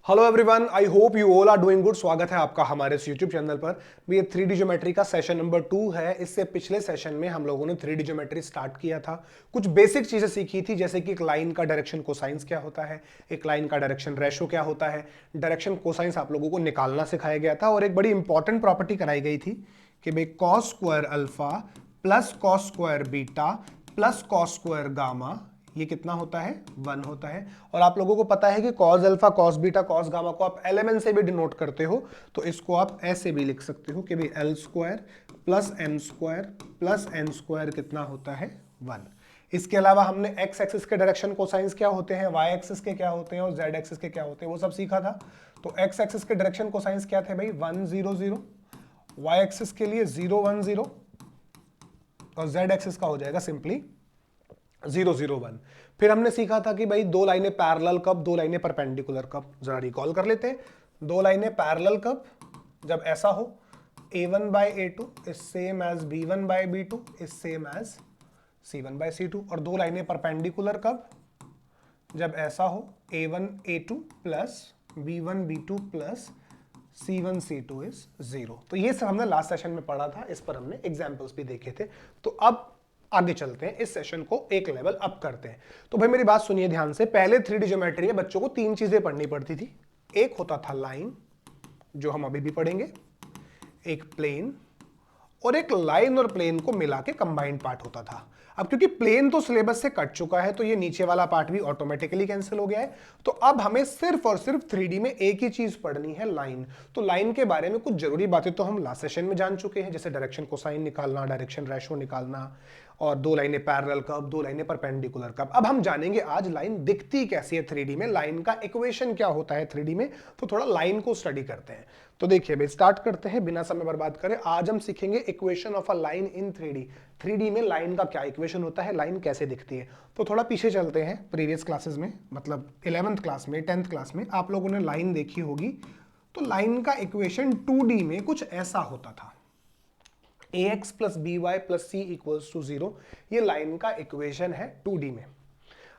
Hello everyone, I hope you all are doing good. स्वागत है आपका हमारे इस यूट्यूब चैनल पर। ये 3D ज्योमेट्री का सेशन नंबर 2 है। इससे पिछले सेशन में हम लोगों ने 3D ज्योमेट्री स्टार्ट किया था, कुछ बेसिक चीजें सीखी थी, जैसे कि एक लाइन का डायरेक्शन कोसाइंस क्या होता है, एक लाइन का डायरेक्शन रेशो क्या होता है, डायरेक्शन कोसाइंस आप लोगों को निकालना सिखाया गया था, और एक बड़ी इंपॉर्टेंट प्रॉपर्टी कराई गई थी कि भाई cos square alpha plus cos square beta plus cos square gamma ये कितना होता है, 1 होता है। और आप लोगों को पता है कि cos alpha cos beta cos gamma को आप एलएमएन से भी डिनोट करते हो, तो इसको आप ऐसे भी लिख सकते हो कि भाई L square plus N square कितना होता है, 1। इसके अलावा हमने एक्स एक्सिस के डायरेक्शन कोसाइंस क्या होते हैं, वाई एक्सिस के क्या होते हैं और जेड एक्सिस के क्या होते हैं, वो सब सीखा था। तो एक्स एक्सिस के डायरेक्शन कोसाइंस क्या थे भाई, 1 0 0, वाई एक्सिस के लिए 0 1 0 और जेड एक्सिस का हो जाएगा सिंपली 0 0 1। फिर हमने सीखा था कि भाई दो लाइनें पैरेलल कब, दो लाइनें परपेंडिकुलर कब। जरा रिकॉल कर लेते हैं। दो लाइनें पैरेलल कब, जब ऐसा हो a1 by a2 is same as b1 by b2 is same as c1 by c2। और दो लाइनें परपेंडिकुलर कब, जब ऐसा हो a1 a2 plus b1 b2 plus c1 c2 is 0। तो ये सब हमने लास्ट सेशन में पढ़ा था, इस पर हमने एग्जाम्पल्स भी देखे थे। तो अब आगे चलते हैं, इस सेशन को एक लेवल अप करते हैं। तो भाई मेरी बात सुनिए ध्यान से। पहले 3D ज्योमेट्री में बच्चों को तीन चीजें पढ़नी पड़ती थी। एक होता था लाइन, जो हम अभी भी पढ़ेंगे, एक प्लेन, और एक लाइन और प्लेन को मिला के कंबाइंड पार्ट होता था। अब क्योंकि प्लेन तो सिलेबस से कट चुका है, तो ये नीचे वाला पार्ट भी ऑटोमेटिकली कैंसिल हो गया है। तो अब हमें सिर्फ और सिर्फ 3D में एक ही चीज पढ़नी है, लाइन। तो लाइन के बारे में कुछ जरूरी बातें तो हम लास्ट सेशन में जान चुके हैं, जैसे डायरेक्शन कोसाइन निकालना, डायरेक्शन रेशो निकालना, और दो लाइनें पैरेलल कब, दो लाइनें परपेंडिकुलर कब। अब हम जानेंगे आज लाइन दिखती कैसी है 3D में, लाइन का इक्वेशन क्या होता है 3D में। तो थोड़ा लाइन को स्टडी करते हैं। तो देखिए भाई, स्टार्ट करते हैं बिना समय बर्बाद करें। आज हम सीखेंगे equation of a line in 3D। 3D में लाइन का क्या इक्वेशन होता है, लाइन कैसे दिखती है। तो थोड़ा पीछे चलते हैं। प्रीवियस क्लासेस में, मतलब 11th क्लास में, 10th क्लास में आप लोगों ने लाइन देखी होगी। तो लाइन का इक्वेशन 2D में कुछ ऐसा होता था, ax plus B Y plus C equals to 0। ये लाइन का इक्वेशन है 2D में।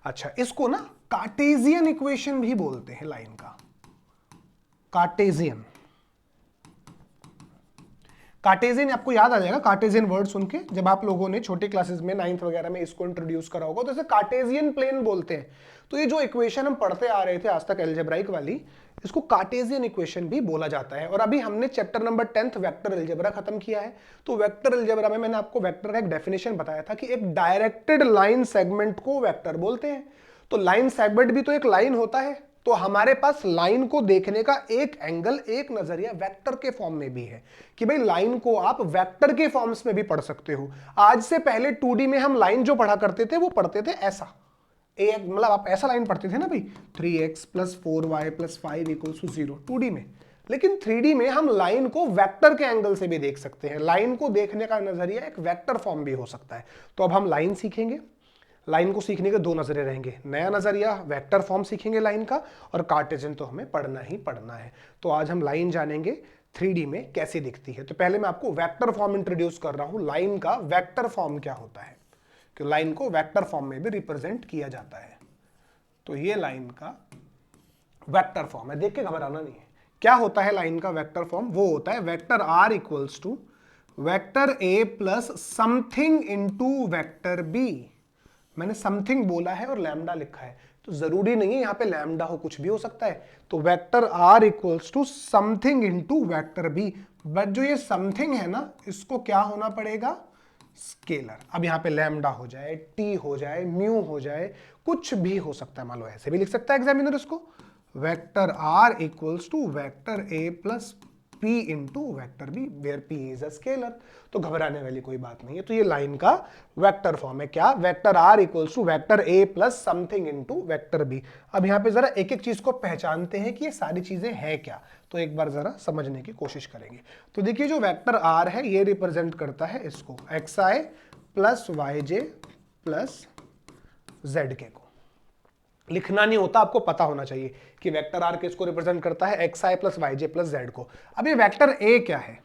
अच्छा, इसको ना कार्टेशियन इक्वेशन भी बोलते हैं, लाइन का कार्टेशियन। कार्टेशियन आपको याद आ जाएगा, कार्टेशियन वर्ड सुन के, जब आप लोगों ने छोटे क्लासेस में 9th वगैरह में इसको इंट्रोड्यूस करा होगा, तो इसे कार्टेशियन प्लेन बोलते हैं। तो ये जो इक्वेशन हम पढ़ते आ रहे थे आज तक अलजेब्राइक वाली, इसको कार्टेशियन इक्वेशन भी बोला जाता है। और अभी हमने chapter number 10th vector algebra खत्म किया है। तो वेक्टर अलजेब्रा में मैंने आपको वेक्टर का एक डेफिनेशन बताया था कि एक डायरेक्टेड लाइन सेगमेंट को वेक्टर बोलते हैं। तो लाइन सेगमेंट भी तो एक लाइन होता है। तो हमारे पास लाइन को देखने का एक एंगल, एक नजरिया वेक्टर के फॉर्म में भी है कि भाई लाइन को आप वेक्टर के फॉर्म्स में भी पढ़ सकते हो। आज से पहले 2D में हम लाइन जो पढ़ा करते थे वो पढ़ते थे ऐसा, एक मतलब आप ऐसा लाइन पढ़ते थे ना भाई, 3x plus 4y plus 5 equals to 0 2D में। लेकिन 3D में हम लाइन को वेक्टर के एंगल से भी देख सकते हैं। लाइन को देखने का नजरिया एक वेक्टर फॉर्म भी हो सकता है। तो अब हम लाइन सीखेंगे। लाइन को सीखने के दो नजरिए रहेंगे, नया नजरिया वेक्टर फॉर्म सीखेंगे लाइन का, और कार्टेशियन तो हमें पढ़ना ही पढ़ना है। तो आज हम लाइन जानेंगे 3D में कैसी दिखती है। तो पहले मैं आपको वेक्टर फॉर्म इंट्रोड्यूस कर रहा हूं। लाइन का वेक्टर फॉर्म क्या होता है, कि लाइन को वेक्टर फॉर्म में भी रिप्रेजेंट किया जाता है। तो ये लाइन का वेक्टर फॉर्म है, देख के घबराना नहीं है। क्या होता है लाइन का वेक्टर फॉर्म, वो होता है vector r equals to vector a plus something into vector b। मैंने समथिंग बोला है और लैम्डा लिखा है, तो जरूरी नहीं है यहां पे लैम्डा हो, कुछ भी हो सकता है। तो vector r equals to something into vector b। But जो ये समथिंग है ना, इसको क्या होना पड़ेगा, स्केलर। अब यहां पे लैम्डा हो जाए, टी हो जाए, म्यू हो जाए, कुछ भी हो सकता है। मान लो ऐसे भी लिख सकता है एग्जामिनर इसको, vector r equals to vector a plus p into vector b, where p is a scalar. तो घबराने वाली कोई बात नहीं है। तो ये लाइन का वेक्टर फॉर्म है, क्या, vector r equals to vector a plus something into vector b। अब यहां पे जरा एक एक चीज को पहचानते हैं कि ये सारी चीजें हैं क्या। तो एक बार जरा समझने की कोशिश करेंगे। तो देखिए, जो वेक्टर r है ये रिप्रेजेंट करता है इसको, xi plus yj plus zk को। लिखना नहीं होता, आपको पता होना चाहिए कि वेक्टर आर किसको रिप्रेजेंट करता है, xi plus yj plus z को। अब ये वेक्टर a क्या है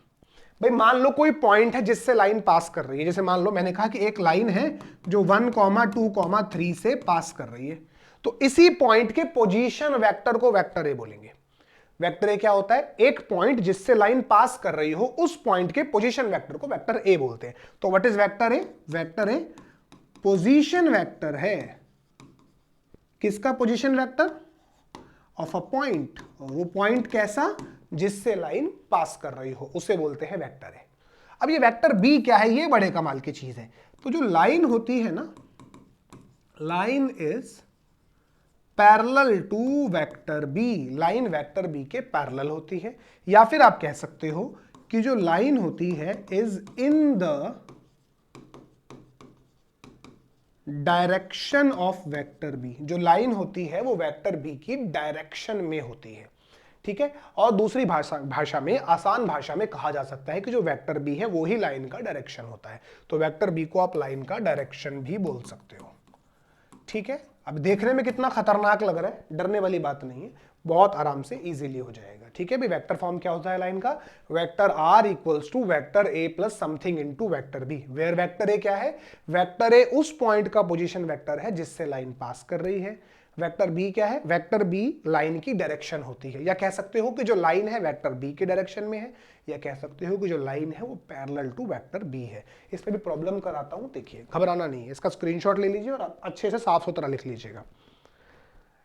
भाई, मान लो कोई पॉइंट है जिससे लाइन पास कर रही है। जैसे मान लो मैंने कहा कि एक लाइन है जो 1, 2, 3 से पास कर रही है। तो इसी पॉइंट के पोजीशन वेक्टर को वेक्टर ए बोलेंगे। वेक्टर ए क्या होता है? एक पॉइंट जिससे लाइन पास कर रही हो, उस पॉइंट के पोजीशन वेक्टर को वेक्टर ए बोलते हैं। तो what is vector A? Vector A position vector है। किसका position vector? Of a point. और वो पॉइंट कैसा? जिससे लाइन पास कर रही हो, उसे बोलते हैं वेक्टर ए। अब ये वेक्टर बी क्या है? ये बड़े कमाल की चीज है। तो जो लाइन होती है ना, line is parallel to vector B. Line vector B के पैरेलल होती है, या फिर आप कह सकते हो कि जो लाइन होती है is in the direction of vector B. जो लाइन होती है वो वेक्टर बी की डायरेक्शन में होती है, ठीक है। और दूसरी भाषा में, आसान भाषा में कहा जा सकता है कि जो वेक्टर बी है वो ही लाइन का डायरेक्शन होता है। तो वेक्टर बी को आप लाइन का डायरेक्शन भी बोल सकते हो, ठीक है। अब देखने में कितना खतरनाक लग रहा है, डरने वाली बात नहीं है, बहुत आराम से इजीली हो जाएगा, ठीक है। भी वेक्टर फॉर्म क्या होता है लाइन का? Vector R equals to vector A plus something into vector B, where vector A क्या है? वेक्टर ए उस पॉइंट का पोजीशन वेक्टर है जिससे लाइन पास कर रही है। वेक्टर बी क्या है? वेक्टर बी लाइन की डायरेक्शन होती है, या कह सकते हो कि जो लाइन है वेक्टर बी के डायरेक्शन में है, या कह सकते हो कि जो लाइन है वो पैरेलल टू वेक्टर बी है। इस पे भी प्रॉब्लम कराता हूं, देखिए, घबराना नहीं है। इसका स्क्रीनशॉट ले लीजिए और अच्छे से साफ सुथरा लिख लीजिएगा।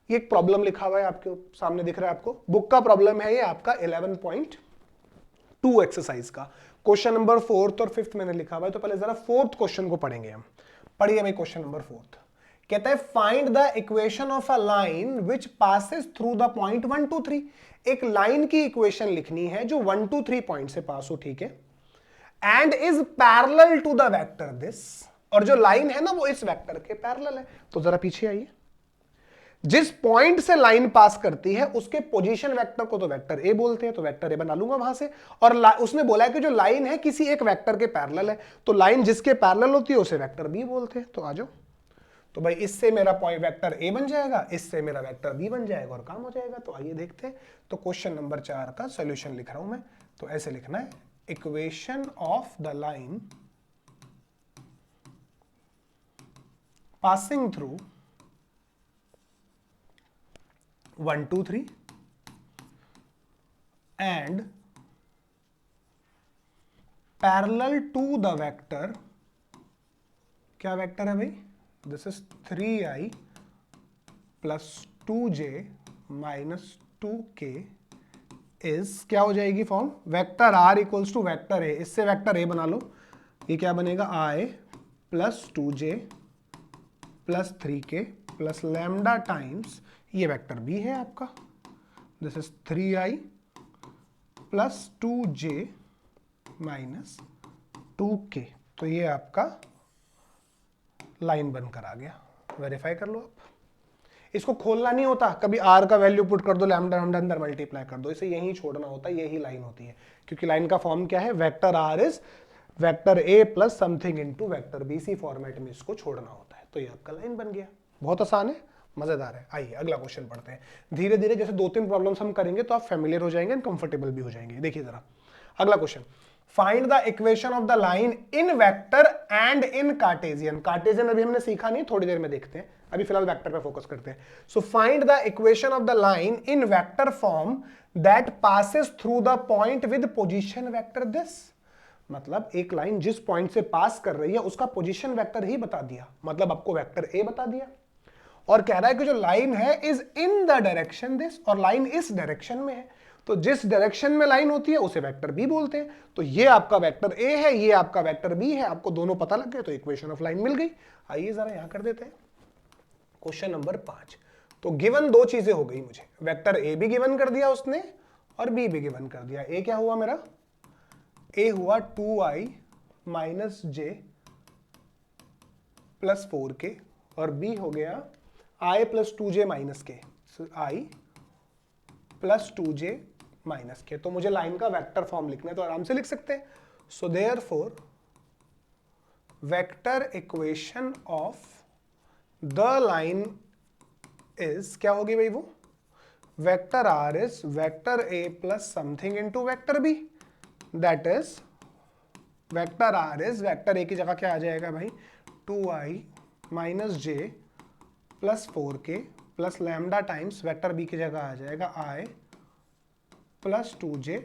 ये एक प्रॉब्लम लिखा हुआ है आपके सामने, दिख रहा है आपको? बुक का प्रॉब्लम है ये आपका 11.2 एक्सरसाइज का। क्वेश्चन नंबर 4th और 5th मैंने लिखा हुआ है, तो पहले जरा 4th क्वेश्चन को पढ़ेंगे हम। पढ़िए भाई क्वेश्चन नंबर 4th। कहता है find the equation of a line which passes through the point 1 2 3। एक लाइन की इक्वेशन लिखनी है जो 1 2 3 पॉइंट से पास हो, ठीक है, and is parallel to the vector this. और जो लाइन है ना वो इस वेक्टर के पैरेलल है। तो जरा पीछे आइए। जिस पॉइंट से लाइन पास करती है उसके पोजीशन वेक्टर को तो वेक्टर ए बोलते हैं, तो वेक्टर ए बना लूंगा वहां से। और उसने बोला है कि जो लाइन है किसी एक वेक्टर के पैरेलल है, तो लाइन जिसके पैरेलल होती है उसे वेक्टर बी बोलते हैं। तो आ जाओ। तो भाई इससे मेरा पॉइंट वेक्टर ए बन जाएगा, इससे मेरा वेक्टर बी बन जाएगा और काम हो जाएगा। तो आइए देखते हैं। तो क्वेश्चन नंबर 4 का सॉल्यूशन लिख रहा हूं मैं। तो ऐसे लिखना है, equation of the line passing through 1 2 3 and parallel to the vector, क्या वेक्टर है भाई? This is 3i plus 2j minus 2k is, क्या हो जाएगी form? Vector r equals to vector a। इससे वेक्टर a बना लो। ये क्या बनेगा? i plus 2j plus 3k plus lambda times, ये वेक्टर b है आपका। This is 3i plus 2j minus 2k। तो ये आपका लाइन बनकर आ गया। वेरीफाई कर लो आप। इसको खोलना नहीं होता, कभी r का वैल्यू पुट कर दो, लैम्डा लैम्डा अंदर मल्टीप्लाई कर दो, इसे यही छोड़ना होता है, यही लाइन होती है। क्योंकि लाइन का फॉर्म क्या है? Vector r is vector a plus something into vector b। इसी फॉर्मेट में इसको छोड़ना होता है। तो ये आपका लाइन बन गया। बहुत आसान है, मजेदार है। आइए अगला क्वेश्चन पढ़ते हैं। धीरे धीरे जैसे 2-3 प्रॉब्लम्स हम करेंगे तो आप फेमिलियर हो जाएंगे एंड कंफर्टेबल भी हो जाएंगे। देखिए जरा अगला question, find the equation of the line in vector and in Cartesian. Cartesian अभी हमने सीखा नहीं, थोड़ी देर में देखते हैं, अभी फिलहाल वेक्टर पे फोकस करते हैं। So find the equation of the line in vector form that passes through the point with position vector this. मतलब एक लाइन जिस पॉइंट से पास कर रही है उसका पोजीशन वेक्टर ही बता दिया, मतलब आपको वेक्टर ए बता दिया। और कह रहा है कि जो लाइन है is in the direction this, और लाइन इस डायरेक्शन में है। तो जिस डायरेक्शन में लाइन होती है उसे वेक्टर बी बोलते हैं। तो ये आपका वेक्टर ए है, ये आपका वेक्टर बी है। आपको दोनों पता लग गए तो इक्वेशन ऑफ लाइन मिल गई। आइए जरा यहां कर देते हैं क्वेश्चन नंबर 5। तो गिवन दो चीजें हो गई मुझे, वेक्टर ए भी गिवन कर दिया उसने और बी भी गिवन कर दिया। ए क्या हुआ मेरा? ए हुआ 2i minus j plus 4k, और बी हो गया i प्लस 2j माइनस के, i प्लस 2j माइनस के। तो मुझे लाइन का वेक्टर फॉर्म लिखना है, तो आराम से लिख सकते हैं। So therefore vector equation of the line is, क्या होगी भाई वो? Vector r is vector a plus something into vector b। That is vector r is, vector a की जगह क्या आ जाएगा भाई? 2i minus j plus 4k plus lambda times vector b की जगह आ जाएगा i प्लस 2j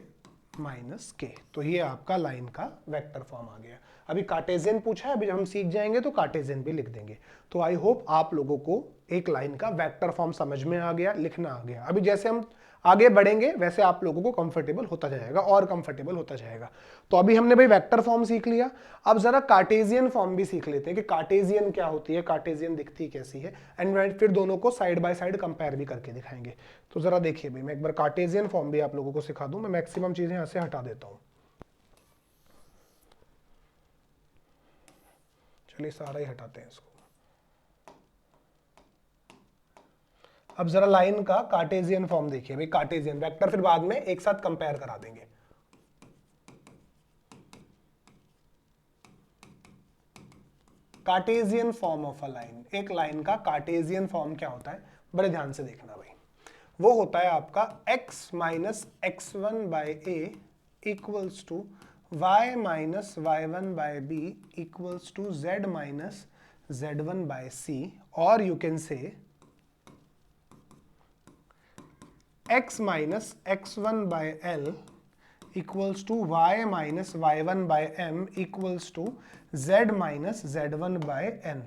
माइनस के। तो ये आपका लाइन का वेक्टर फॉर्म आ गया। अभी कार्टेशियन पूछा है, अभी जब हम सीख जाएंगे तो कार्टेशियन भी लिख देंगे। तो आई होप आप लोगों को एक लाइन का वेक्टर फॉर्म समझ में आ गया, लिखना आ गया। अभी जैसे हम आगे बढ़ेंगे वैसे आप लोगों को कंफर्टेबल होता जाएगा और कंफर्टेबल होता जाएगा। तो अभी हमने भाई वेक्टर फॉर्म सीख लिया, अब जरा कार्टेशियन फॉर्म भी सीख लेते हैं कि कार्टेशियन क्या होती है, कार्टेशियन दिखती कैसी है, एंड फिर दोनों को साइड बाय साइड कंपेयर भी करके दिखाएंगे। तो जरा देखिए भाई, मैं एक बार कार्टेशियन फॉर्म भी आप लोगों को सिखा दूं। मैं मैक्सिमम चीजें यहां से हटा देता हूं, चलिए सारा ही हटाते हैं इसको। अब जरा लाइन का कार्टेशियन फॉर्म देखिए भाई, कार्टेशियन वेक्टर फिर बाद में एक साथ कंपेयर करा देंगे। Cartesian form of a line, एक लाइन का कार्टेशियन फॉर्म क्या होता है, बड़े ध्यान से देखना भाई। वो होता है आपका x minus x1 by a equals to y minus y1 by b equals to z minus z1 by c, और you can say x minus x1 by l equals to y minus y1 by m equals to z minus z1 by n।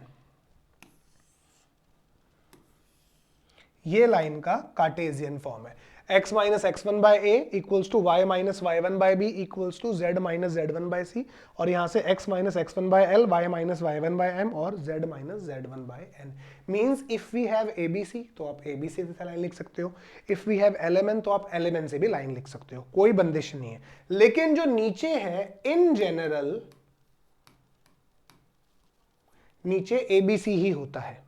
ये line का Cartesian form है। x minus x1 by a equals to y minus y1 by b equals to z minus z1 by c, और यहां से x minus x1 by l, y minus y1 by m और z minus z1 by n। Means if we have abc तो आप abc से line लिख सकते हो, इफ वी हैव lmn तो आप lmn से भी लाइन लिख सकते हो, कोई बंदिश नहीं है। लेकिन जो नीचे है इन जनरल नीचे abc ही होता है,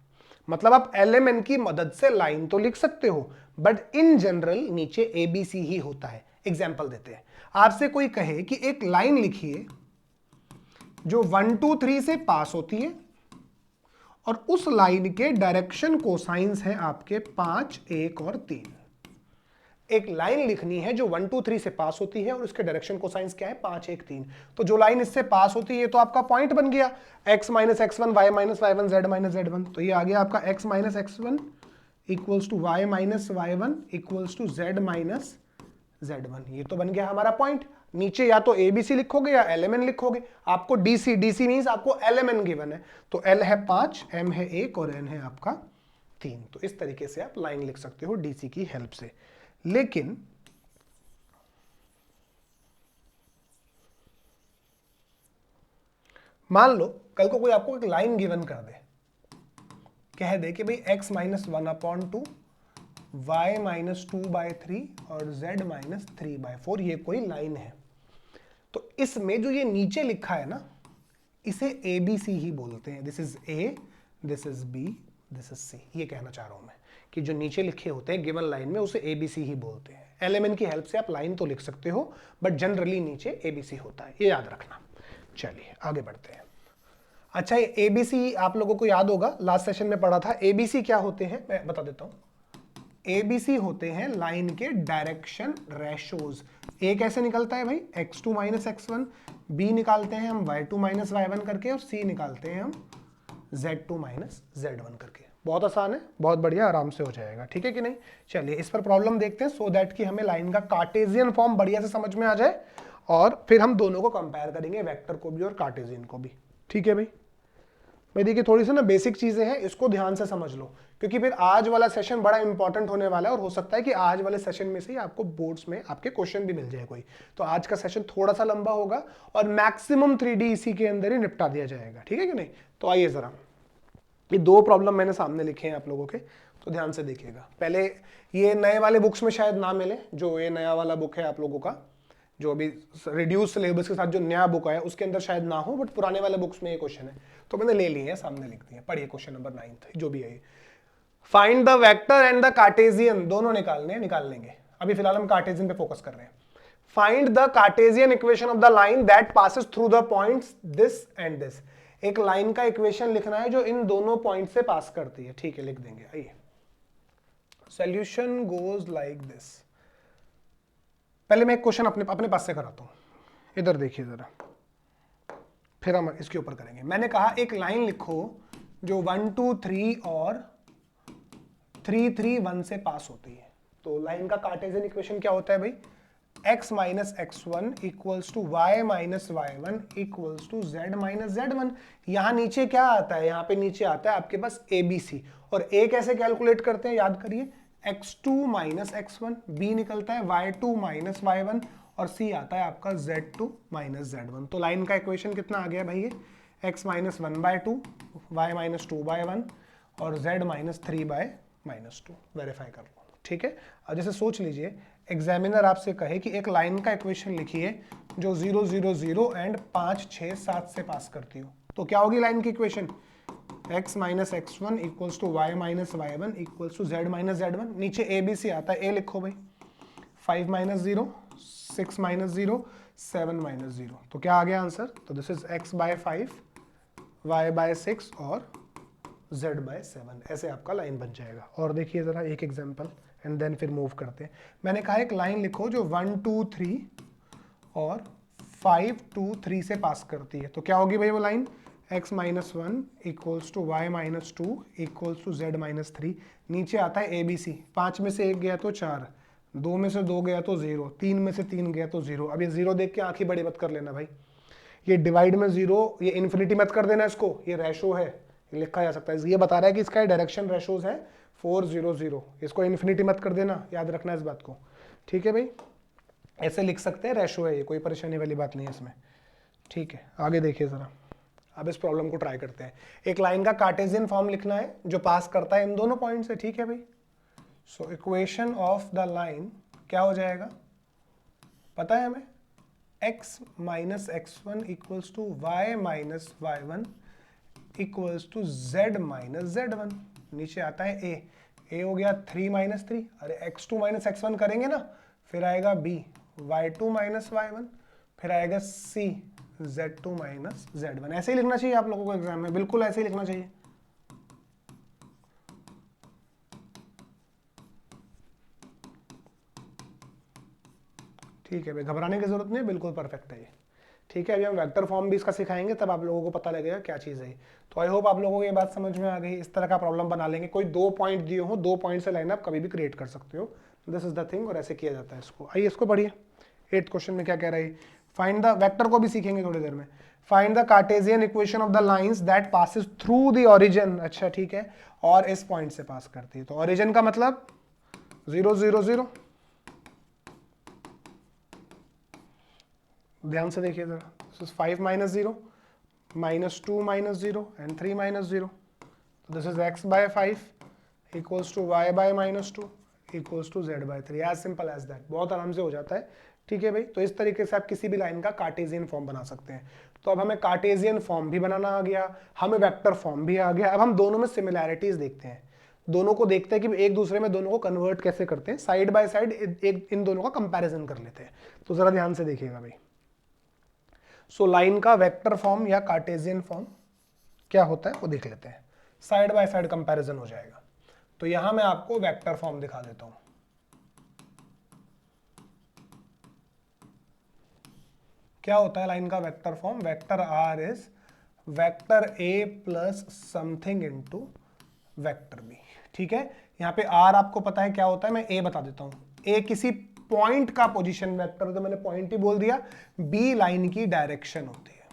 मतलब आप lmn की मदद से लाइन तो लिख सकते हो, बट इन जनरल नीचे abc ही होता है। एग्जाम्पल देते हैं, आपसे कोई कहे कि एक लाइन लिखिए जो 1 2 3 से पास होती है और उस लाइन के डायरेक्शन कोसाइंस है आपके 5 1 और 3। एक लाइन लिखनी है जो 1 2 3 से पास होती है और उसके डायरेक्शन कोसाइंस क्या है, 5 1 3। तो जो लाइन इससे पास होती है तो आपका पॉइंट बन गया x minus x1 y minus y1 z minus z1। तो ये आ गया आपका x minus x1 equals to y minus y1 equals to z minus z1। ये तो बन गया हमारा पॉइंट। नीचे या तो abc लिखोगे या lmn लिखोगे। आपको dc मींस आपको lmn गिवन है, तो l है 5, m है 1 और n है आपका 3। तो इस तरीके से आप लाइन लिख सकते हो dc की हेल्प से। लेकिन मान लो कल को कोई आपको एक लाइन गिवन कर दे, कह दे कि भाई x माइनस 1/2 y माइनस 2/3 और z माइनस 3/4 ये कोई लाइन है। तो इसमें जो ये नीचे लिखा है ना, इसे ABC ही बोलते हैं। This is A, this is B, this is C। ये कहना चाह रहा हूं मैं कि जो नीचे लिखे होते हैं गिवन लाइन में उसे ABC ही बोलते हैं। LMN की हेल्प से आप लाइन तो लिख सकते हो, बट जनरली नीचे ABC होता है, ये याद रखना। चलिए आगे बढ़ते हैं। अच्छा, ये ABC आप लोगों को याद होगा, लास्ट सेशन में पढ़ा था। ABC क्या होते हैं मैं बता देता हूं। ABC होते हैं लाइन के डायरेक्शन रेशोज। A कैसे निकलता है भाई, x2 माइनस x1, B निकालते हैं हम y2 माइनस y1 करके, और C निकालते हैं हम z2 माइनस z1 करके। बहुत आसान है, बहुत बढ़िया, आराम से हो जाएगा, ठीक है कि नहीं। चलिए इस पर प्रॉब्लम देखते हैं, सो दैट कि हमें लाइन का कार्टेशियन फॉर्म बढ़िया से समझ में आ जाए, और फिर हम दोनों को कंपेयर करेंगे, वेक्टर को भी और कार्टेशियन को भी। ठीक है भाई देखिए थोड़ी सी ना बेसिक चीजें हैं, इसको ध्यान से समझ लो, क्योंकि फिर आज वाला सेशन बड़ा इंपॉर्टेंट होने वाला है, और हो सकता है कि आज वाले सेशन में से ही आपको बोर्ड्स में आपके क्वेश्चन भी मिल जाए कोई। तो आज का सेशन थोड़ा सा लंबा होगा और मैक्सिमम 3D इसी के अंदर ही निपटा दिया जाएगा, ठीक है कि नहीं। तो आइए जरा, ये 2 प्रॉब्लम मैंने सामने लिखे हैं आप लोगों के, तो ध्यान से देखिएगा। पहले ये नए वाले बुक्स में शायद ना मिले, जो ये नया वाला बुक है आप लोगों का, जो अभी रिड्यूस सिलेबस के साथ जो नया बुक आया उसके अंदर शायद ना हो, बट पुराने वाले बुक्स में ये क्वेश्चन है, तो मैंने ले लिए हैं, सामने लिख दिए। पढ़िए क्वेश्चन नंबर 9 जो भी है। Find the vector and the Cartesian, दोनों निकाल लेंगे। अभी फिलहाल हम कार्टेशियन पे फोकस कर रहे हैं। Find the Cartesian equation of the line that passes through the points this and this. एक लाइन का इक्वेशन लिखना है जो इन दोनों पॉइंट से पास करती है, ठीक है, लिख देंगे। आइए, सॉल्यूशन गोज लाइक दिस। पहले मैं एक क्वेश्चन अपने पास से कराता हूं, इधर देखिए जरा, फिर हम इसके ऊपर करेंगे। मैंने कहा एक लाइन लिखो जो 1 2 3 और 3 3 1 से पास होती है। तो लाइन का कार्टेशियन इक्वेशन क्या होता है भाई, x minus x1 equals to y minus y1 equals to z minus z1। यहां नीचे क्या आता है, यहां पे नीचे आता है आपके पास ABC, और a कैसे कैलकुलेट करते हैं याद करिए, x2 माइनस x1, b निकलता है y2 माइनस y1, और c आता है आपका z2 माइनस z1। तो लाइन का इक्वेशन कितना आ गया भाई, ये x माइनस 1/2, y माइनस 2/1 और z माइनस 3/-2। वेरीफाई कर लो, ठीक है। अब जैसे सोच लीजिए एग्जामिनर आपसे कहे कि एक लाइन का इक्वेशन लिखिए जो 0 0 0 एंड 5 6 7 से पास करती हो, तो क्या होगी लाइन की equation, x minus x1 equals to y minus y1 equals to z minus z1। नीचे a b c आता है, a लिखो भाई, 5 माइनस 0, 6 माइनस 0, 7 माइनस 0, तो क्या आ गया आंसर, तो this is x by 5, y by 6 और z बाय 7। ऐसे आपका लाइन बन जाएगा। और देखिए जरा एक एग्जांपल एंड देन फिर मूव करते हैं। मैंने कहा एक लाइन लिखो जो 1 2 3 और 5 2 3 से पास करती है, तो क्या होगी भाई वो line, x minus 1 equals to y minus 2 equals to z minus 3। नीचे आता है ABC, 5 में से 1 गया तो 4, 2 में से 2 गया तो 0, 3 में से 3 गया तो 0। अब ये 0 देख के आंखें बड़ी मत कर लेना भाई, ये डिवाइड में 0, ये इन्फिनिटी मत कर देना इसको, ये रेशो है, लिखा जा सकता है। ये बता रहा है कि इसका डायरेक्शन रेशोज है 4 0 0, इसको इन्फिनिटी मत कर देना, याद रखना इस बात को, ठीक है भाई। ऐसे लिख सकते हैं, रेशो है ये, कोई परेशानी वाली बात नहीं है इसमें, ठीक है। आगे देखिए जरा, अब इस प्रॉब्लम को ट्राई करते हैं। एक लाइन का कार्टेशियन फॉर्म लिखना है जो पास करता है इन दोनों पॉइंट से, ठीक है भाई। So equation of the line क्या हो जाएगा, पता है हमें, x minus x1 equals to y minus y1 equals to z minus z1। नीचे आता है a हो गया 3 माइनस 3, अरे x2 माइनस x1 करेंगे ना, फिर आएगा b y2 माइनस y1, फिर आएगा c z2 माइनस z1। ऐसे ही लिखना चाहिए आप लोगों को एग्जाम में, बिल्कुल ऐसे ही लिखना चाहिए, ठीक है भाई, घबराने की जरूरत नहीं है, बिल्कुल परफेक्ट है ये, ठीक है। अभी हम वेक्टर फॉर्म भी इसका सिखाएंगे, तब आप लोगों को पता लगेगा क्या चीज़ है। तो आई होप आप लोगों को ये बात समझ में आ गई। इस तरह का प्रॉब्लम बना लेंगे, कोई 2 पॉइंट दिए हो, 2 पॉइंट से लाइन आप कभी भी क्रिएट कर सकते हो, दिस इज द थिंग, और ऐसे किया जाता है इसको। आइए इसको पढ़िए, 8th क्वेश्चन में क्या कह रहा है, फाइंड द वेक्टर को भी सीखेंगे थोड़ी देर में। Find the Cartesian equation of the lines that passes through the origin, अच्छा ठीक है, और इस पॉइंट से पास करती है। तो ओरिजिन का मतलब 0 0 0, ध्यान से देखिए जरा, 5 minus 0, minus 2 minus 0 and 3 minus 0, this is x by 5 equals to y by minus 2 equals to z by 3, as simple as that, बहुत आराम से हो जाता है, ठीक है भाई। तो इस तरीके से आप किसी भी लाइन का कार्टेशियन फॉर्म बना सकते हैं। तो अब हमें कार्टेशियन फॉर्म भी बनाना आ गया, हमें वेक्टर फॉर्म भी आ गया। अब हम दोनों में सिमिलैरिटीज देखते हैं, दोनों को देखते हैं कि एक दूसरे में दोनों को कन्वर्ट कैसे करते हैं, साइड बाय साइड एक इन दोनों का कंपैरिजन कर लेते हैं। तो जरा ध्यान से देखिएगा भाई। सो लाइन का वेक्टर फॉर्म या कार्टेशियन फॉर्म क्या होता है वो देख लेते हैं, साइड बाय साइड कंपैरिजन हो जाएगा। तो यहां मैं आपको वेक्टर फॉर्म दिखा देता हूं। क्या होता है लाइन का vector form, vector R is vector A plus something into vector B, ठीक है। यहां पे आर आपको पता है क्या होता है, मैं ए बता देता हूं। ए किसी पॉइंट का पोजीशन वेक्टर, तो मैंने पॉइंट ही बोल दिया। बी लाइन की डायरेक्शन होती है।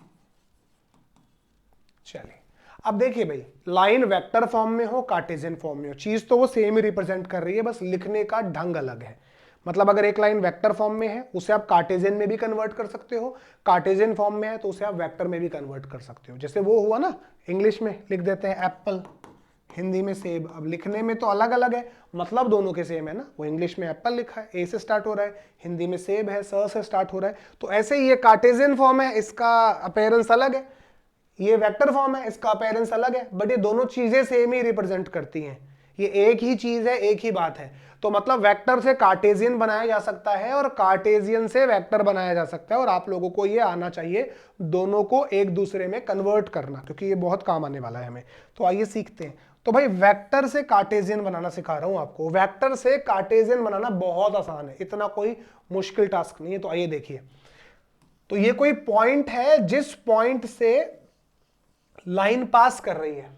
चलिए अब देखिए भाई, लाइन वेक्टर फॉर्म में हो कार्टेशियन फॉर्म में हो, चीज तो वो सेम ही रिप्रेजेंट कर रही है, बस लिखने का ढंग अलग है। मतलब अगर एक लाइन वेक्टर फॉर्म में है उसे आप कार्टेशियन में भी कन्वर्ट कर सकते हो, कार्टेशियन फॉर्म में है तो उसे आप वेक्टर में भी कन्वर्ट कर सकते हो। जैसे वो हुआ ना, इंग्लिश में लिख देते हैं एप्पल, हिंदी में सेब। अब लिखने में तो अलग अलग है, मतलब दोनों के सेम है ना। वो इंग्लिश में एप्पल लिखा है, ए से स्टार्ट हो रहा है, हिंदी में सेब है, स से स्टार्ट हो रहा है। तो ऐसे ही ये कार्टेशियन फॉर्म है, इसका अपीयरेंस अलग है, ये वेक्टर फॉर्म है, इसका अपीयरेंस अलग है, बट ये दोनों चीजें सेम ही रिप्रेजेंट करती हैं। ये एक ही चीज है, एक ही बात है। तो मतलब वेक्टर से कार्टेशियन बनाया जा सकता है और कार्टेशियन से वेक्टर बनाया जा सकता है, और आप लोगों को ये आना चाहिए दोनों को एक दूसरे में कन्वर्ट करना, क्योंकि ये बहुत काम आने वाला है हमें। तो आइए सीखते हैं। तो भाई वेक्टर से कार्टेशियन बनाना सिखा रहा हूं आपको। वेक्टर से कार्टेशियन बनाना बहुत आसान है, इतना कोई मुश्किल टास्क नहीं है। तो आइए देखिए, तो ये कोई पॉइंट है जिस पॉइंट से लाइन पास कर रही है,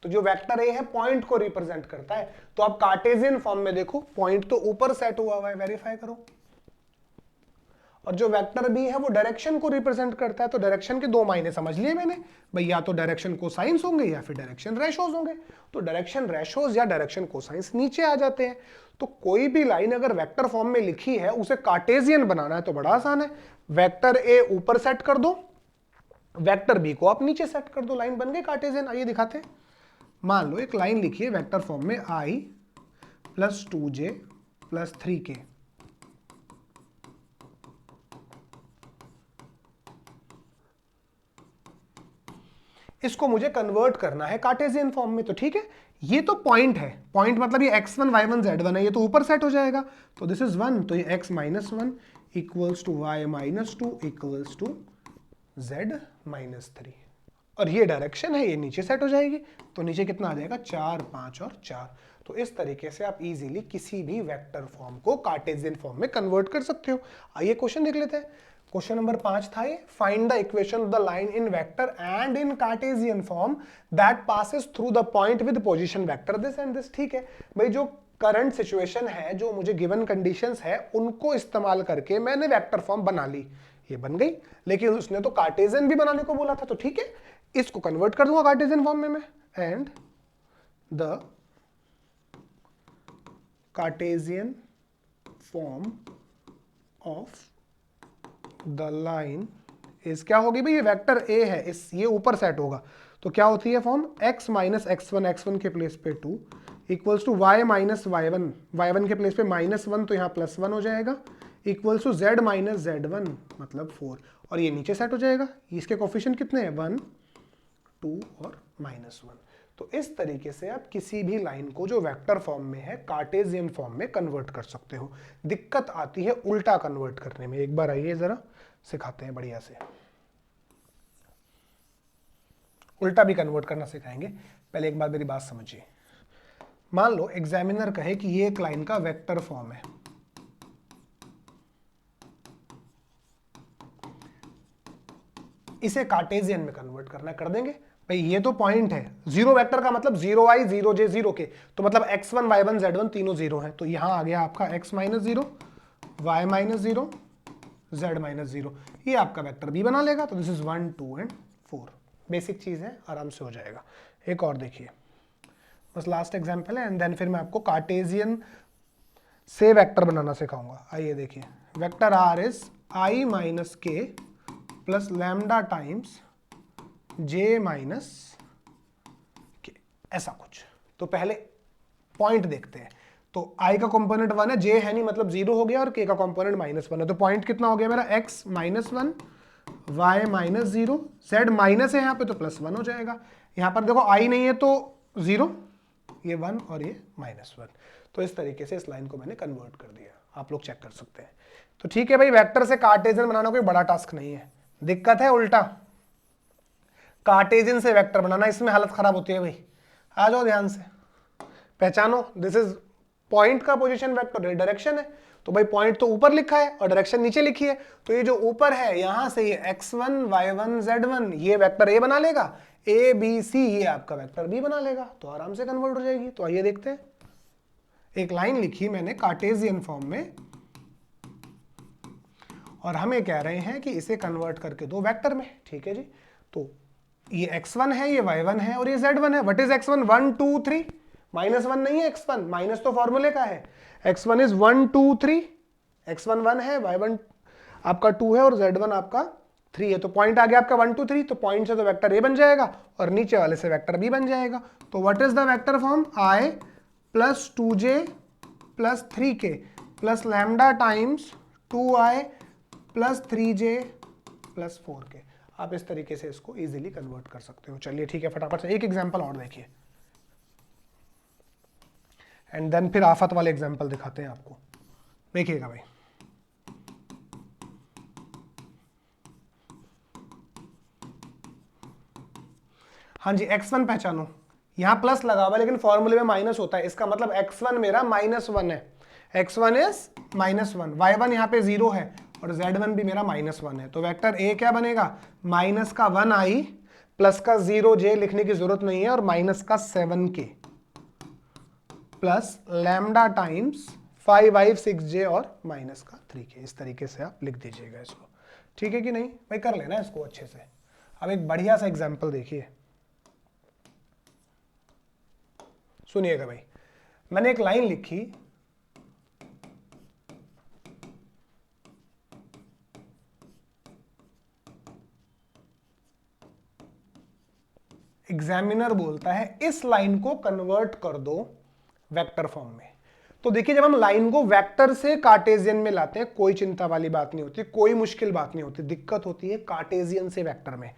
तो जो वेक्टर ए है पॉइंट को रिप्रेजेंट करता है। तो आप कार्टेशियन फॉर्म में देखो, पॉइंट तो ऊपर सेट हुआ है, वेरीफाई करो। और जो वेक्टर बी है वो डायरेक्शन को रिप्रेजेंट करता है। तो डायरेक्शन के दो मायने समझ लिए मैंने भाई, या तो डायरेक्शन कोसाइंस होंगे या फिर डायरेक्शन रेशोज होंगे। तो डायरेक्शन रेशोज या डायरेक्शन कोसाइंस नीचे आ जाते हैं। तो कोई भी लाइन अगर वेक्टर फॉर्म में लिखी है उसे कार्टेशियन बनाना है तो बड़ा आसान है, वेक्टर ए ऊपर सेट कर दो, वेक्टर बी को आप नीचे सेट कर दो, लाइन बन गई कार्टेशियन। आइए दिखाते हैं। मान लो एक लाइन लिखी है वेक्टर फॉर्म में i plus 2j plus 3k। इसको मुझे कन्वर्ट करना है कार्टेशियन फॉर्म में। तो ठीक है, ये तो पॉइंट है, पॉइंट मतलब ये x1 y1 z1 है, ये तो ऊपर सेट हो जाएगा। तो दिस इज 1, तो ये x minus 1 equals to y minus 2 equals to z minus 3। और ये डायरेक्शन है, ये नीचे सेट हो जाएगी। तो नीचे कितना आ जाएगा, 4 5 और 4। तो इस तरीके से आप इजीली किसी भी वेक्टर फॉर्म को कार्टेशियन फॉर्म में कन्वर्ट कर सकते हो। आइए क्वेश्चन देख लेते हैं। क्वेश्चन नंबर 5 था ये, find the equation of the line in vector and in Cartesian form that passes through the point with position vector this and this. ठीक है भाई, जो करंट सिचुएशन है, जो मुझे गिवन कंडीशंस है, उनको इस्तेमाल करके मैंने वेक्टर फॉर्म बना ली, ये बन गई। लेकिन उसने तो कार्टेशियन भी बनाने को बोला था, तो ठीक है इसको कन्वर्ट कर दूंगा कार्टेशियन फॉर्म में मैं। And the Cartesian form of the line is, क्या होगी भाई, ये वेक्टर ए है, इस ये ऊपर सेट होगा। तो क्या होती है फॉर्म, x माइनस x1 के प्लेस पे 2 equals to y minus y1 के प्लेस पे -1, तो यहाँ +1 हो जाएगा, equals to z minus z1 मतलब 4। और ये नीचे सेट हो जाएगा। इसके कोफिशिएंट कितने हैं, 1 2 और -1। तो इस तरीके से आप किसी भी लाइन को जो वेक्टर फॉर्म में है कार्टेशियन फॉर्म में कन्वर्ट कर सकते हो। दिक्कत आती है उल्टा कन्वर्ट करने में। एक बार आइए जरा सिखाते हैं बढ़िया से, उल्टा भी कन्वर्ट करना सिखाएंगे। पहले एक बार मेरी बात समझिए। मान लो एग्जामिनर कहे कि ये एक लाइन का वेक्टर फॉर्म है, इसे कार्टेशियन में कन्वर्ट करना, कर देंगे भाई। ये तो पॉइंट है, जीरो वेक्टर का मतलब 0i 0j 0k, तो मतलब x1 y1 z1 तीनों जीरो हैं। तो यहां आ गया आपका x minus 0 y minus 0 z minus 0, ये आपका वेक्टर b बना लेगा। तो दिस इज 1 2 एंड 4। बेसिक चीज है, आराम से हो जाएगा। एक और देखिए, बस लास्ट एग्जाम्पल है एंड देन फिर मैं आपको कार्टेशियन से वेक्टर बनाना सिखाऊंगा। आइए देखिए, vector r is i minus k plus lambda times j minus के, ऐसा कुछ। तो पहले पॉइंट देखते हैं। तो i का कंपोनेंट 1 है, j है नहीं मतलब 0 हो गया, और k का कंपोनेंट -1 है। तो पॉइंट कितना हो गया मेरा, x minus 1 y minus 0 z minus है यहाँ पे तो +1 हो जाएगा। यहाँ पर देखो i नहीं है तो 0, ये 1 और ये -1। तो इस तरीके से इस लाइन को मैंने कन्वर्ट कर दिया, आप लोग चेक कर सकते हैं। तो ठीक है भाई, वेक्टर से कार्टेशियन बनाना कोई बड़ा टास्क नहीं है। दिक्कत है उल्टा, कार्टेशियन से वेक्टर बनाना, इसमें हालत खराब होती है भाई। आ जाओ ध्यान से, पहचानो, दिस इज पॉइंट का पोजीशन वेक्टर, डायरेक्शन है। तो भाई पॉइंट तो ऊपर लिखा है और डायरेक्शन नीचे लिखी है। तो ये जो ऊपर है यहां से ये x1 y1 z1 ये वेक्टर a बना लेगा, a b c ये आपका वेक्टर b बना लेगा, तो आराम से कन्वर्ट हो जाएगी। तो आइए देखते हैं। एक लाइन लिखी मैंने कार्टेशियन फॉर्म में और हमें कह रहे हैं कि इसे कन्वर्ट करके दो वेक्टर में। ठीक है जी, तो ये x1 है, ये y1 है और ये z1 है। व्हाट इज x1, 1 2 3, -1 नहीं है x1, माइनस तो फॉर्मूले का है। x1 इज 1 2 3, x1 1 है, y1 आपका 2 है और z1 आपका 3 है। तो पॉइंट आ गया आपका 1 2 3, तो पॉइंट से तो वेक्टर a बन जाएगा और नीचे वाले से वेक्टर b बन जाएगा। तो what is the vector form, i plus 2j plus 3k plus lambda times 2i plus 3j plus 4k। आप इस तरीके से इसको इजीली कन्वर्ट कर सकते हो। चलिए ठीक है, फटाफट से एक एग्जांपल और देखिए एंड देन फिर आफत वाले एग्जांपल दिखाते हैं आपको। देखिएगा भाई, हाँ जी, x1 पहचानो, यहां प्लस लगा हुआ लेकिन फॉर्मूले में माइनस होता है, इसका मतलब x1 मेरा -1 है, x1 इज -1, y1 यहाँ पे 0 है और z1 भी मेरा -1 है। तो वेक्टर a क्या बनेगा, माइनस का 1i प्लस का 0j लिखने की जरूरत नहीं है और माइनस का 7k plus lambda times 5i 6j और माइनस का 3k, इस तरीके से आप लिख दीजिएगा इसको, ठीक है कि नहीं भाई, कर लेना इसको अच्छे से। अब एक बढ़िया सा एग्जाम्पल देखिए, सुनिएगा भाई, मैंने एक लाइन लिखी, एग्जामिनर बोलता है इस लाइन को कन्वर्ट कर दो वेक्टर फॉर्म में। तो देखिए जब हम लाइन को वेक्टर से कार्टेशियन में लाते हैं कोई चिंता वाली बात नहीं होती, कोई मुश्किल बात नहीं होती, दिक्कत होती है कार्टेशियन से वेक्टर में,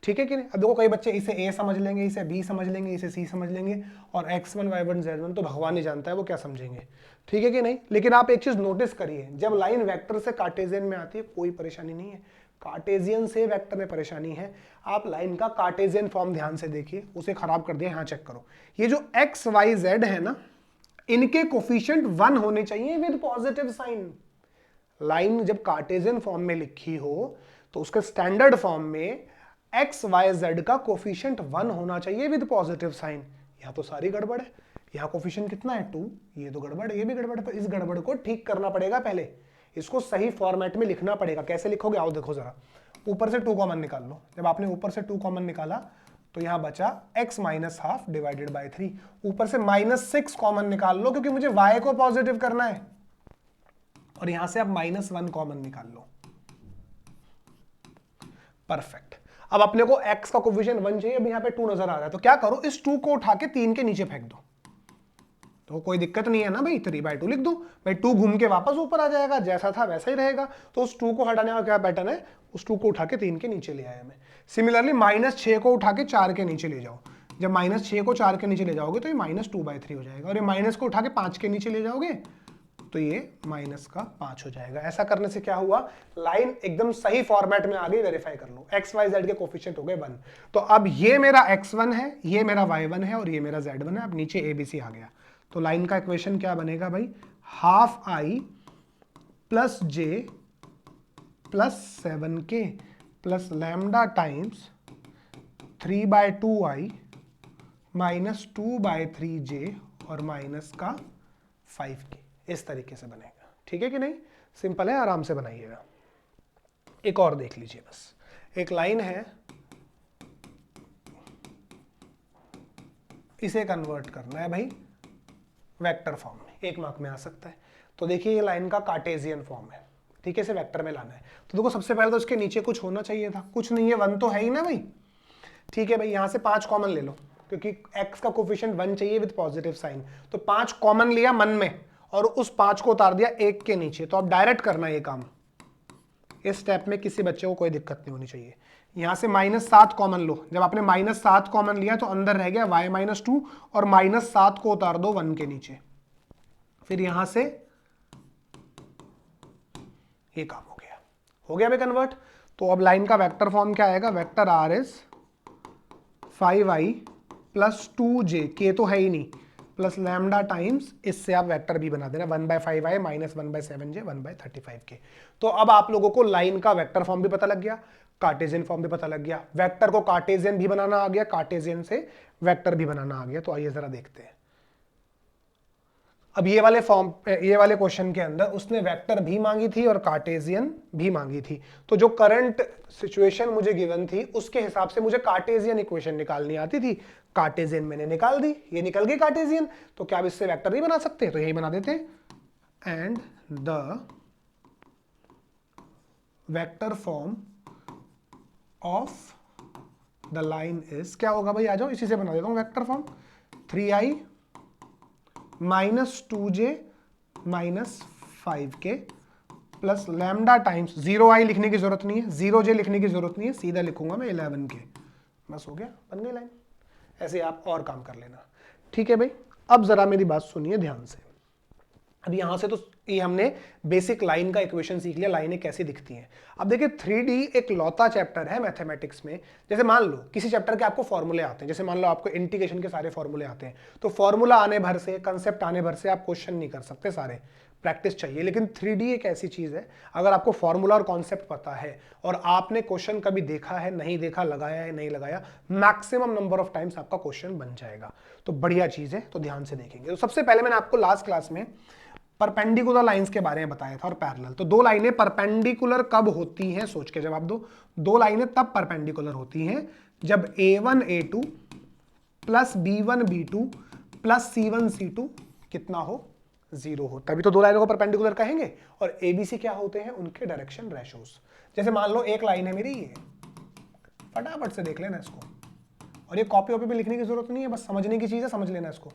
ठीक है कि नहीं। अब देखो कई बच्चे इसे ए समझ लेंगे, इसे बी समझ लेंगे, इसे सी समझ लेंगे, और x1 y1 z1 तो भगवान ही जानता है वो क्या समझेंगे, ठीक है कि नहीं। लेकिन आप एक चीज नोटिस करिए, जब लाइन वेक्टर से कार्टेशियन में आती है कोई परेशानी नहीं है, कार्टेशियन से वेक्टर में परेशानी है। आप लाइन का कार्टेशियन फॉर्म ध्यान से देखिए, उसे खराब कर दिया, यहां चेक करो, ये जो x y z है ना, इनके कोफिशिएंट 1 होने चाहिए विद पॉजिटिव साइन। लाइन जब कार्टेशियन फॉर्म में लिखी हो तो उसके स्टैंडर्ड फॉर्म में x y z का कोफिशिएंट 1 होना चाहिए विद पॉजिटिव साइन। यहां तो सारी गड़बड़ है, यहां कोफिशिएंट कितना है 2, ये तो गड़बड़ है, ये भी गड़बड़ है। तो इस गड़बड़ को ठीक करना पड़ेगा, पहले इसको सही फॉर्मेट में लिखना पड़ेगा। कैसे लिखोगे आओ देखो जरा, ऊपर से 2 कॉमन निकाल लो। जब आपने ऊपर से 2 कॉमन निकाला तो यहां बचा x minus half divided by 3, ऊपर से -6 कॉमन निकाल लो क्योंकि मुझे y को पॉजिटिव करना है, और यहां से आप -1 कॉमन निकाल लो, परफेक्ट। अब अपने को x का कोफिशिएंट 1 चाहिए, अब यहां पे 2 नजर आ रहा है, तो क्या करो, इस 2 को उठा के 3 के नीचे फेंक दो, तो कोई दिक्कत नहीं है ना भाई, 3/2 लिख दो भाई, 2 घूम के वापस ऊपर आ जाएगा, जैसा था वैसा ही रहेगा। तो उस 2 को हटाने का क्या पैटर्न है, उस 2 को उठा के 3 के नीचे ले आया मैं। सिमिलरली -6 को उठा के 4 के नीचे ले जाओ, जब -6 को 4 के नीचे ले जाओगे तो ये -2/3 हो जाएगा, और ये माइनस को उठा के 5 के नीचे ले जाओगे तो ये -5 हो जाएगा। ऐसा करने से क्या हुआ, लाइन एकदम सही फॉर्मेट में आ गई। वेरीफाई कर लो, x y z के कोफिशिएंट हो गए 1। तो अब ये मेरा x1 है, ये मेरा y1 है, और ये मेरा z1 है। अब नीचे ABC आ गया, तो लाइन का इक्वेशन क्या बनेगा भाई, half i plus j plus 7k plus lambda times 3/2i minus 2/3j और माइनस का 5k, इस तरीके से बनेगा, ठीक है कि नहीं। सिंपल है, आराम से बनाइएगा। एक और देख लीजिए, बस एक लाइन है, इसे कन्वर्ट करना है भाई वेक्टर फॉर्म में, 1 मार्क में आ सकता है। तो देखिए ये लाइन का कार्टेशियन फॉर्म है, ठीक है, इसे वेक्टर में लाना है। तो देखो सबसे पहले तो इसके नीचे कुछ होना चाहिए था, कुछ नहीं है, 1 तो है ही ना भाई, ठीक है भाई। यहां से 5 कॉमन ले लो क्योंकि x का कोफिशिएंट 1 चाहिए विद पॉजिटिव साइन, तो 5 कॉमन लिया मन में और उस 5 को उतार दिया 1 के नीचे। तो अब डायरेक्ट करना ये काम, इस स्टेप में किसी बच्चे को कोई दिक्कत नहीं होनी चाहिए। यहां से -7 कॉमन लो, जब आपने -7 कॉमन लिया तो अंदर रह गया y -2 और -7 को उतार दो 1 के नीचे, फिर यहां से ये काम हो गया भाई कन्वर्ट। तो अब लाइन का वेक्टर फॉर्म क्या आएगा, vector r is 5i plus 2j, k तो है ही नहीं, प्लस लैम्डा टाइम्स, इससे आप वेक्टर भी बना देना 1/5i माइनस 1/7j 1/35k। तो अब आप लोगों को लाइन का वेक्टर फॉर्म भी पता लग गया, कार्टेशियन फॉर्म भी पता लग गया, वेक्टर को कार्टेशियन भी बनाना आ गया, कार्टेशियन से वेक्टर भी बनाना आ गया। तो आइए जरा देखते हैं। अब ये वाले क्वेश्चन के अंदर उसने वेक्टर भी मांगी थी और कार्टेशियन भी मांगी थी। तो जो करंट सिचुएशन मुझे गिवन थी उसके हिसाब से मुझे कार्टेशियन इक्वेशन निकालनी आती थी, कार्टेशियन मैंने निकाल दी, ये निकल गई कार्टेशियन। तो क्या आप इससे वेक्टर नहीं बना सकते, तो यही बना देते हैं। And the vector form of the line is, क्या होगा भाई, आ जाओ इसी से बना देता हूं vector form, 3i minus 2j minus 5k plus lambda times, 0i लिखने की जरूरत नहीं है, 0j लिखने की जरूरत नहीं है, सीधा लिखूंगा मैं 11k, बस हो गया, बन गई लाइन। ऐसे आप और काम कर लेना, ठीक है भाई। अब जरा मेरी बात सुनिए ध्यान से। अब यहां से तो ये हमने बेसिक लाइन का इक्वेशन सीख लिया, लाइनें कैसी दिखती हैं। अब देखिए 3D एक लौता चैप्टर है मैथमेटिक्स में। जैसे मान लो किसी चैप्टर के आपको फॉर्मूले आते हैं, जैसे मान लो आपको इंटीग्रेशन के सारे फॉर्मूले आते हैं, तो फॉर्मूला आने भर से, कंसेप्ट आने भर से आप क्वेश्चन नहीं कर सकते, सारे प्रैक्टिस चाहिए। लेकिन 3D एक ऐसी चीज है, अगर आपको फॉर्मूला और कॉन्सेप्ट पता है और आपने क्वेश्चन कभी देखा है, नहीं देखा, लगाया है, नहीं लगाया, मैक्सिमम नंबर ऑफ टाइम्स आपका क्वेश्चन बन जाएगा। तो बढ़िया चीज है, तो ध्यान से देखेंगे। तो सबसे पहले मैंने आपको लास्ट क्लास में परपेंडिकुलर लाइंस के बारे में बताया था और पैरेलल। तो दो लाइनें परपेंडिकुलर कब होती हैं, सोच के जवाब दो। दो लाइनें तब परपेंडिकुलर होती हैं जब a1 a2 plus b1 b2 plus c1 c2 कितना हो, 0 हो, तभी तो दो लाइनों को परपेंडिकुलर कहेंगे। और abc क्या होते हैं, उनके डायरेक्शन रेशोस। जैसे मान लो एक लाइन है मेरी ये, फटाफट से देख लेना इसको, और ये कॉपी वॉपी पे लिखने की जरूरत नहीं है, बस समझने की चीज है, समझ लेना इसको।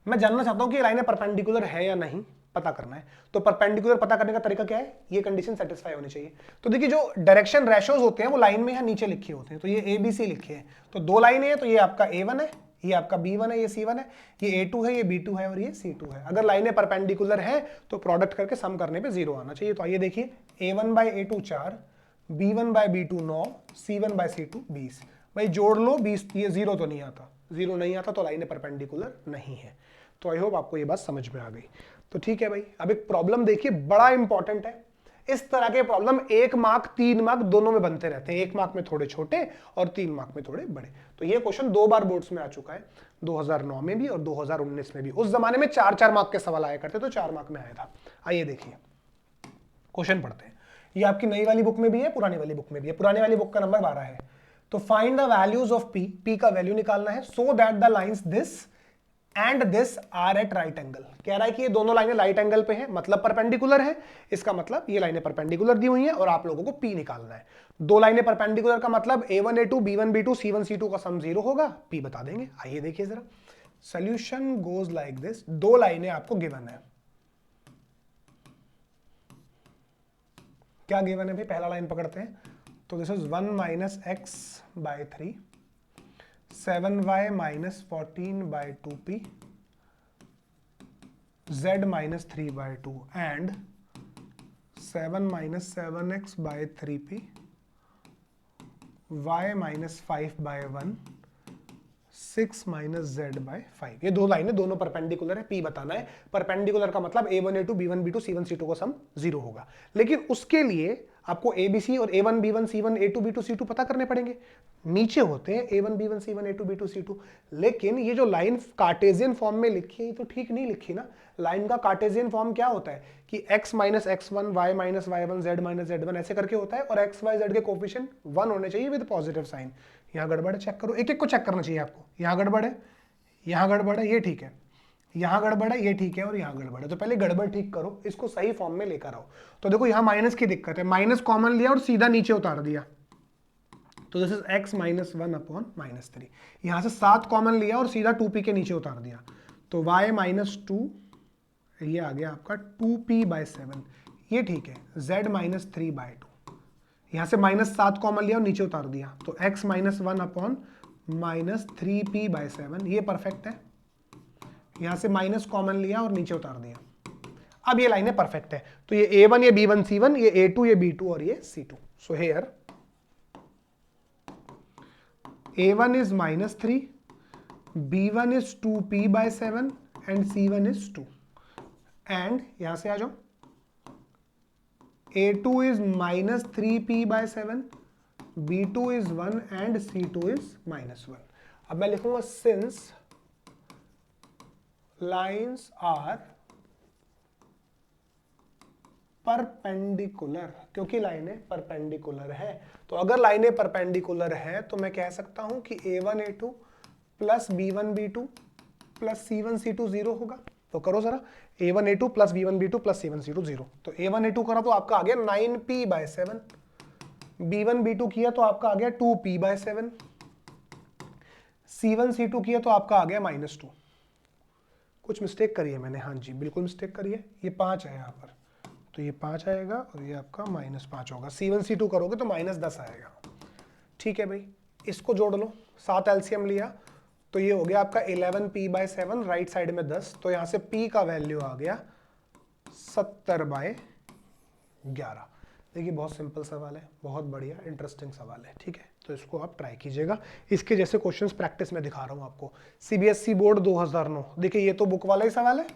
मैं जानना चाहता हूं कि ये लाइनें परपेंडिकुलर है या नहीं, पता करना है। तो परपेंडिकुलर पता करने का तरीका क्या है, ये कंडीशन सेटिस्फाई होनी चाहिए। तो देखिए जो डायरेक्शन रेशोज होते हैं वो लाइन में यहां नीचे लिखे होते हैं। तो ये ABC लिखे हैं, तो दो लाइनें हैं, तो ये आपका A1 है, ये आपका B1 है, ये C1 है, ये A2 है, ये B2 है और ये C2 है। अगर लाइनें परपेंडिकुलर हैं तो प्रोडक्ट करके सम करने पे 0 आना चाहिए। तो आइए देखिए, A1 bye A2 4, B1 bye B2 9, C1 bye C2 20। भाई जोड़ लो 20, ये 0 तो नहीं आता, 0 नहीं आता तो लाइनें परपेंडिकुलर नहीं है। तो आई होप आपको ये बात समझ में आ गई। तो ठीक है भाई, अब एक प्रॉब्लम देखिए, बड़ा इंपॉर्टेंट है। इस तरह के प्रॉब्लम 1 मार्क 3 मार्क दोनों में बनते रहते हैं, 1 मार्क में थोड़े छोटे और 3 मार्क में थोड़े बड़े। तो ये क्वेश्चन 2 बार बोर्ड्स में आ चुका है, 2009 में भी और 2019 में भी। उस जमाने में 4-4 मार्क के सवाल आया करते, तो 4 मार्क में आया था। आइए देखिए क्वेश्चन पढ़ते हैं। ये आपकी नई वाली बुक में भी है, पुरानी वाली बुक में भी है। पुरानी वाली बुक का नंबर 12 है। तो find the values of P, P का वैल्यू निकालना है, so that the lines this and this are at right angle. कह रहा है कि ये दोनों लाइनें राइट एंगल पे हैं, मतलब परपेंडिकुलर है। इसका मतलब ये लाइनें परपेंडिकुलर दी हुई हैं और आप लोगों को पी निकालना है। दो लाइनें परपेंडिकुलर का मतलब a1 a2 b1 b2 c1 c2 का सम 0 होगा, पी बता देंगे। आइए देखिए जरा, सोल्यूशन गोज लाइक दिस। दो लाइनें आपको गिवन है, क्या गिवन है भाई, पहला लाइन पकड़ते हैं। तो this is 1 minus X by 3, 7y minus 14 by 2p, z minus 3 by 2 and 7 minus 7x by 3p, y minus 5 by 1, 6 minus z by 5। ये दो लाइनें दोनों परपेंडिकुलर है, p बताना है। परपेंडिकुलर का मतलब a1 a2 b1 b2 c1 c2 का सम 0 होगा। लेकिन उसके लिए आपको ABC और A1 B1 C1 A2 B2 C2 पता करने पड़ेंगे। नीचे होते हैं A1 B1 C1 A2 B2 C2। लेकिन ये जो लाइन कार्टेशियन फॉर्म में लिखी है ये तो ठीक नहीं लिखी ना। लाइन का कार्टेशियन फॉर्म क्या होता है कि x minus x1 y minus y1 z minus z1 ऐसे करके होता है, और x y z के कोफिशिएंट 1 होने चाहिए विद पॉजिटिव साइन। यहाँ गड़बड़ है, चेक करो, एक एक को चेक करना चाहिए आपको। यहाँ गड़बड़ है, यहाँ गड़बड़ है, ये ठीक है, यहाँ गड़बड़ है, ये ठीक है, और यहाँ गड़बड़ है। तो पहले गड़बड़ ठीक करो, इसको सही फॉर्म में लेकर आओ। तो देखो यहाँ माइनस की दिक्कत है, माइनस कॉमन लिया और सीधा नीचे उतार दिया। तो this is x minus 1 upon minus 3। यहाँ से 7 कॉमन लिया और सीधा 2p के नीचे उतार दिया। तो y माइनस 2, ये आ गया आपका 2p बाय 7, ये ठीक है। z माइनस 3 बाय 2, यहाँ से माइनस 7 कॉमन लिया और नीचे उतार दिया। तो x minus 1 upon minus 3p by 7, ये परफेक्ट है। यहां से माइनस कॉमन लिया और नीचे उतार दिया। अब ये लाइनें परफेक्ट है। तो ये A1 ये B1 C1, ये A2 ये B2 और ये C2। So here A1 is minus 3, B1 is 2p by 7 and C1 is 2। And यहां से आ जाओ, A2 is minus 3p by 7, B2 is 1 and C2 is minus 1। अब मैं लिखूंगा सिंस lines are परपेंडिकुलर, क्योंकि लाइनें परपेंडिकुलर है। तो अगर लाइनें परपेंडिकुलर है तो मैं कह सकता हूं कि A1 A2 plus B1 B2 plus C1 C2 0 होगा। तो करो जरा, A1 A2 plus B1 B2 plus C1 C2 0। तो A1 A2 करा तो आपका आ गया 9p बाय 7, B1 B2 किया तो आपका आ गया 2p बाय 7, C1 C2 किया तो आपका आ गया माइनस 2। कुछ मिस्टेक करी है मैंने, हाँ जी बिल्कुल मिस्टेक करी है। ये 5 है यहाँ पर, तो ये 5 आएगा और ये आपका -5 होगा। C1 C2 करोगे तो -10 आएगा। ठीक है भाई, इसको जोड़ लो, 7 एलसीएम लिया तो ये हो गया आपका 11p बाय 7, राइट साइड में 10। तो यहाँ से p का वैल्यू आ गया 70 बाय 11। देखिए बहुत सिंपल सवाल है, बहुत बढ़िया इंटरेस्टिंग सवाल है। ठीक है, तो इसको आप ट्राई कीजिएगा। इसके जैसे क्वेश्चंस प्रैक्टिस में दिखा रहा हूं आपको। सीबीएसई बोर्ड 2009, देखिए ये तो बुक वाला ही सवाल है,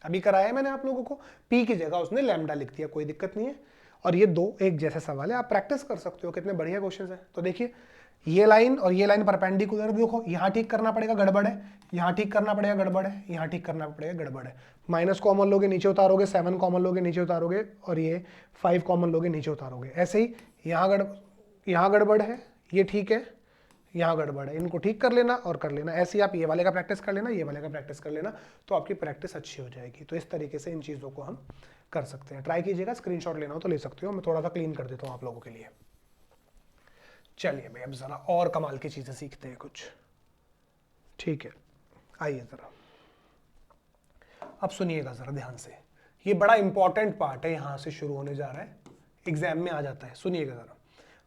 अभी कराया है मैंने आप लोगों को। पी की जगह उसने लैम्डा लिख दिया, कोई दिक्कत नहीं है। और ये दो एक जैसे सवाल है, आप प्रैक्टिस कर सकते हो, कितने बढ़िया क्वेश्चंस हैं। तो देखिए ये लाइन और ये लाइन परपेंडिकुलर, देखो यहाँ ठीक करना पड़ेगा, गड़बड़ है, यहाँ ठीक करना पड़ेगा, गड़बड़ है, यहाँ ठीक करना पड़ेगा, गड़बड़ है। माइनस कॉमन लोगे नीचे उतारोगे, 7 कॉमन लोगे नीचे उतारोगे, और ये 5 कॉमन लोगे नीचे उतारोगे। ऐसे ही यहाँ गड़बड़ है, ये ठीक है, यहाँ गड़बड़ है, इनको ठीक कर लेना और कर लेना। ऐसे ही आप ये वाले का प्रैक्टिस कर लेना, ये वाले का प्रैक्टिस कर लेना, तो आपकी प्रैक्टिस अच्छी हो जाएगी। तो इस तरीके से इन चीज़ों को हम कर सकते हैं। ट्राई कीजिएगा, स्क्रीनशॉट लेना हो तो ले सकते हो, मैं थोड़ा सा क्लीन कर देता हूँ आप लोगों के लिए। चलिए भाई, अब ज़रा और कमाल की चीज़ें सीखते हैं कुछ, ठीक है। आइए ज़रा, अब सुनिएगा ज़रा ध्यान से, ये बड़ा इंपॉर्टेंट पार्ट है, यहाँ से शुरू होने जा रहा है, एग्जाम में आ जाता है। सुनिएगा ज़रा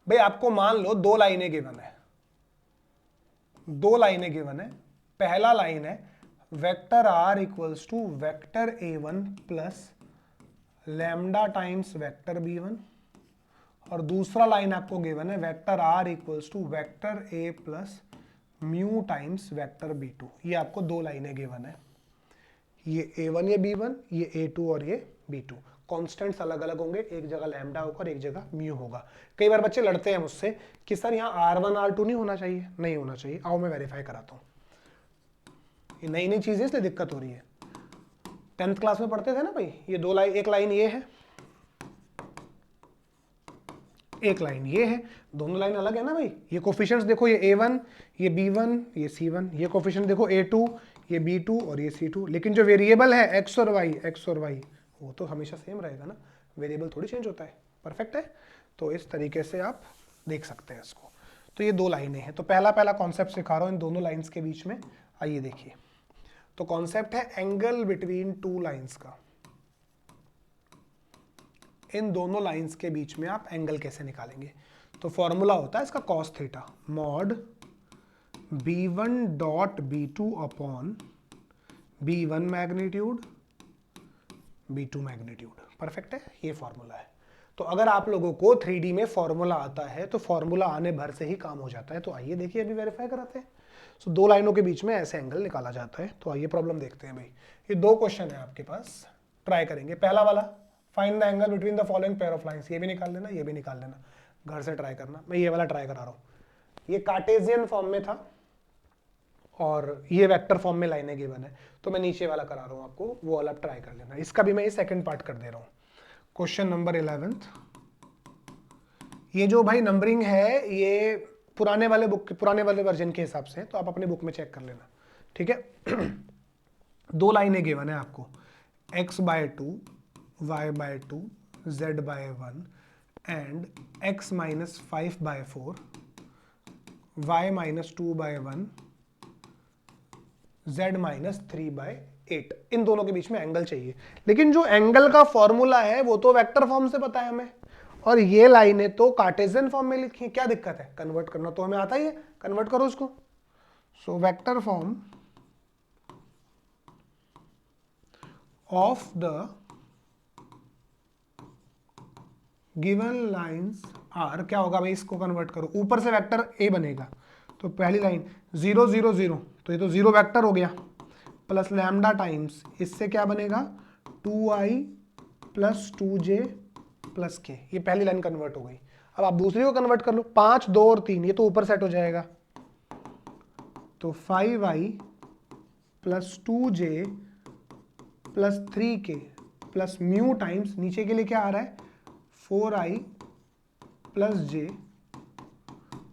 भाई, आपको मान लो 2 लाइनें गिवन है, 2 लाइनें गिवन है। पहला लाइन है vector r equals to vector a1 plus lambda times vector b1, और दूसरा लाइन आपको गिवन है vector r equals to vector a plus mu times vector b2। ये आपको 2 लाइनें गिवन है, ये a1 ये b1, ये a2 और ये b2। कॉन्स्टेंट्स अलग अलग होंगे, एक जगह लैम्डा होगा और एक जगह म्यू होगा। कई बार बच्चे लड़ते हैं मुझसे कि सर यहाँ r1 r2 नहीं होना चाहिए, नहीं होना चाहिए। आओ मैं वेरीफाई कराता हूँ, ये नई नई चीजें इसलिए दिक्कत हो रही है। 10th क्लास में पढ़ते थे ना भाई, ये 2 लाइन, एक लाइन ये है, एक लाइन ये है, दोनों लाइन अलग है ना भाई। ये कोफिशिएंट्स देखो, ये a1, ये b1, ये c1, ये कोफिशिएंट देखो a2, ये b2 और ये c2। लेकिन जो वेरिएबल है x और y, वो तो हमेशा सेम रहेगा ना, वेरिएबल थोड़ी चेंज होता है। परफेक्ट है। तो इस तरीके से आप देख सकते हैं इसको। तो ये 2 लाइनें हैं। तो पहला कॉन्सेप्ट सिखा रहा हूँ इन दोनों लाइन्स के बीच में। आइए देखिए, तो कॉन्सेप्ट है एंगल बिटवीन 2 लाइन्स का। इन दोनों लाइंस के बीच में आप एंगल कैसे निकालेंगे? तो फॉर्मूला होता है इसका cos theta, mod b1 dot b2 upon b1 magnitude b2 magnitude. Perfect है, ये फॉर्मूला है। तो अगर आप लोगों को 3D में फॉर्मूला आता है तो फॉर्मूला आने भर से ही काम हो जाता है। तो आइए देखिए, अभी वेरीफाई कराते हैं। सो 2 लाइनों के बीच में ऐसे एंगल निकाला जाता है। तो आइए प्रॉब्लम देखते हैं भाई। ये 2 क्वेश्चन है आपके पास, ट्राई करेंगे। पहला वाला, find the angle between the following pair of lines. ये भी निकाल लेना, ये भी निकाल लेना, घर से ट्राई करना। मैं ये वाला ट्राई करा रहा हूँ। ये कार्टेशियन फॉर्म में था और ये वेक्टर फॉर्म में लाइनें गिवन है, तो मैं नीचे वाला करा रहा हूँ आपको, वो वाला ट्राई कर लेना। इसका भी मैं ये सेकंड पार्ट कर दे रहा हूँ। Question number 11। ये जो भाई नंबरिंग है ये पुराने वाले वर्जन के हिसाब से है, तो आप अपने बुक में चेक कर लेना, ठीक है। 2 लाइनें गिवन है आपको, x/2, y/2, z/1 and x-5/4, y-2/1, z-3/8। इन दोनों के बीच में एंगल चाहिए। लेकिन जो एंगल का फॉर्मूला है वो तो वेक्टर फॉर्म से पता है हमें, और ये लाइनें तो कार्टेशियन फॉर्म में लिखी है। क्या दिक्कत है? कन्वर्ट करना तो हमें आता ही है, कन्वर्ट करो उसको। So vector form of the given lines are, क्या होगा भाई, इसको कन्वर्ट करो। ऊपर से वेक्टर ए बनेगा, तो पहली लाइन 0 0 0, तो ये तो 0 वेक्टर हो गया, प्लस लैम्डा टाइम्स इससे क्या बनेगा 2i plus 2j plus k। ये पहली लाइन कन्वर्ट हो गई। अब आप दूसरी को कन्वर्ट कर लो, 5, 2 और 3, ये तो ऊपर सेट हो जाएगा, तो 5i plus 2j plus 3k plus mu times नीचे के लिए क्या आ रहा है 4i plus j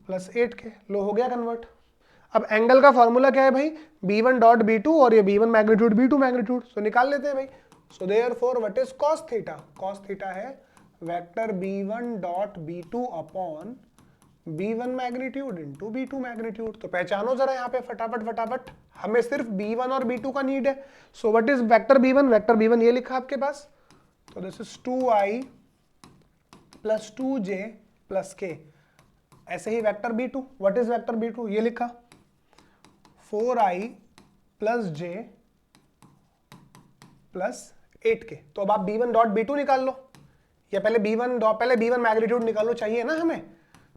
plus 8k। लो, हो गया कन्वर्ट। अब एंगल का फॉर्मूला क्या है भाई, b1 डॉट b2 और ये b1 मैग्नीट्यूड b2 मैग्नीट्यूड, सो निकाल लेते हैं भाई। So therefore what is cos theta? cos theta है vector b1 dot b2 upon b1 magnitude into b2 magnitude. तो पहचानो जरा यहाँ पे फटाफट, हमें सिर्फ b1 और b2 का नीड है। So what is vector b1? Vector b1 ये लिखा आपके पास, तो this is 2i plus 2j plus k। ऐसे ही vector b2, what is vector b2? ये लिखा 4i plus j plus 8k। तो अब आप b1 डॉट b2 निकाल लो, या पहले b1 मैग्नीट्यूड निकालो, चाहिए ना हमें।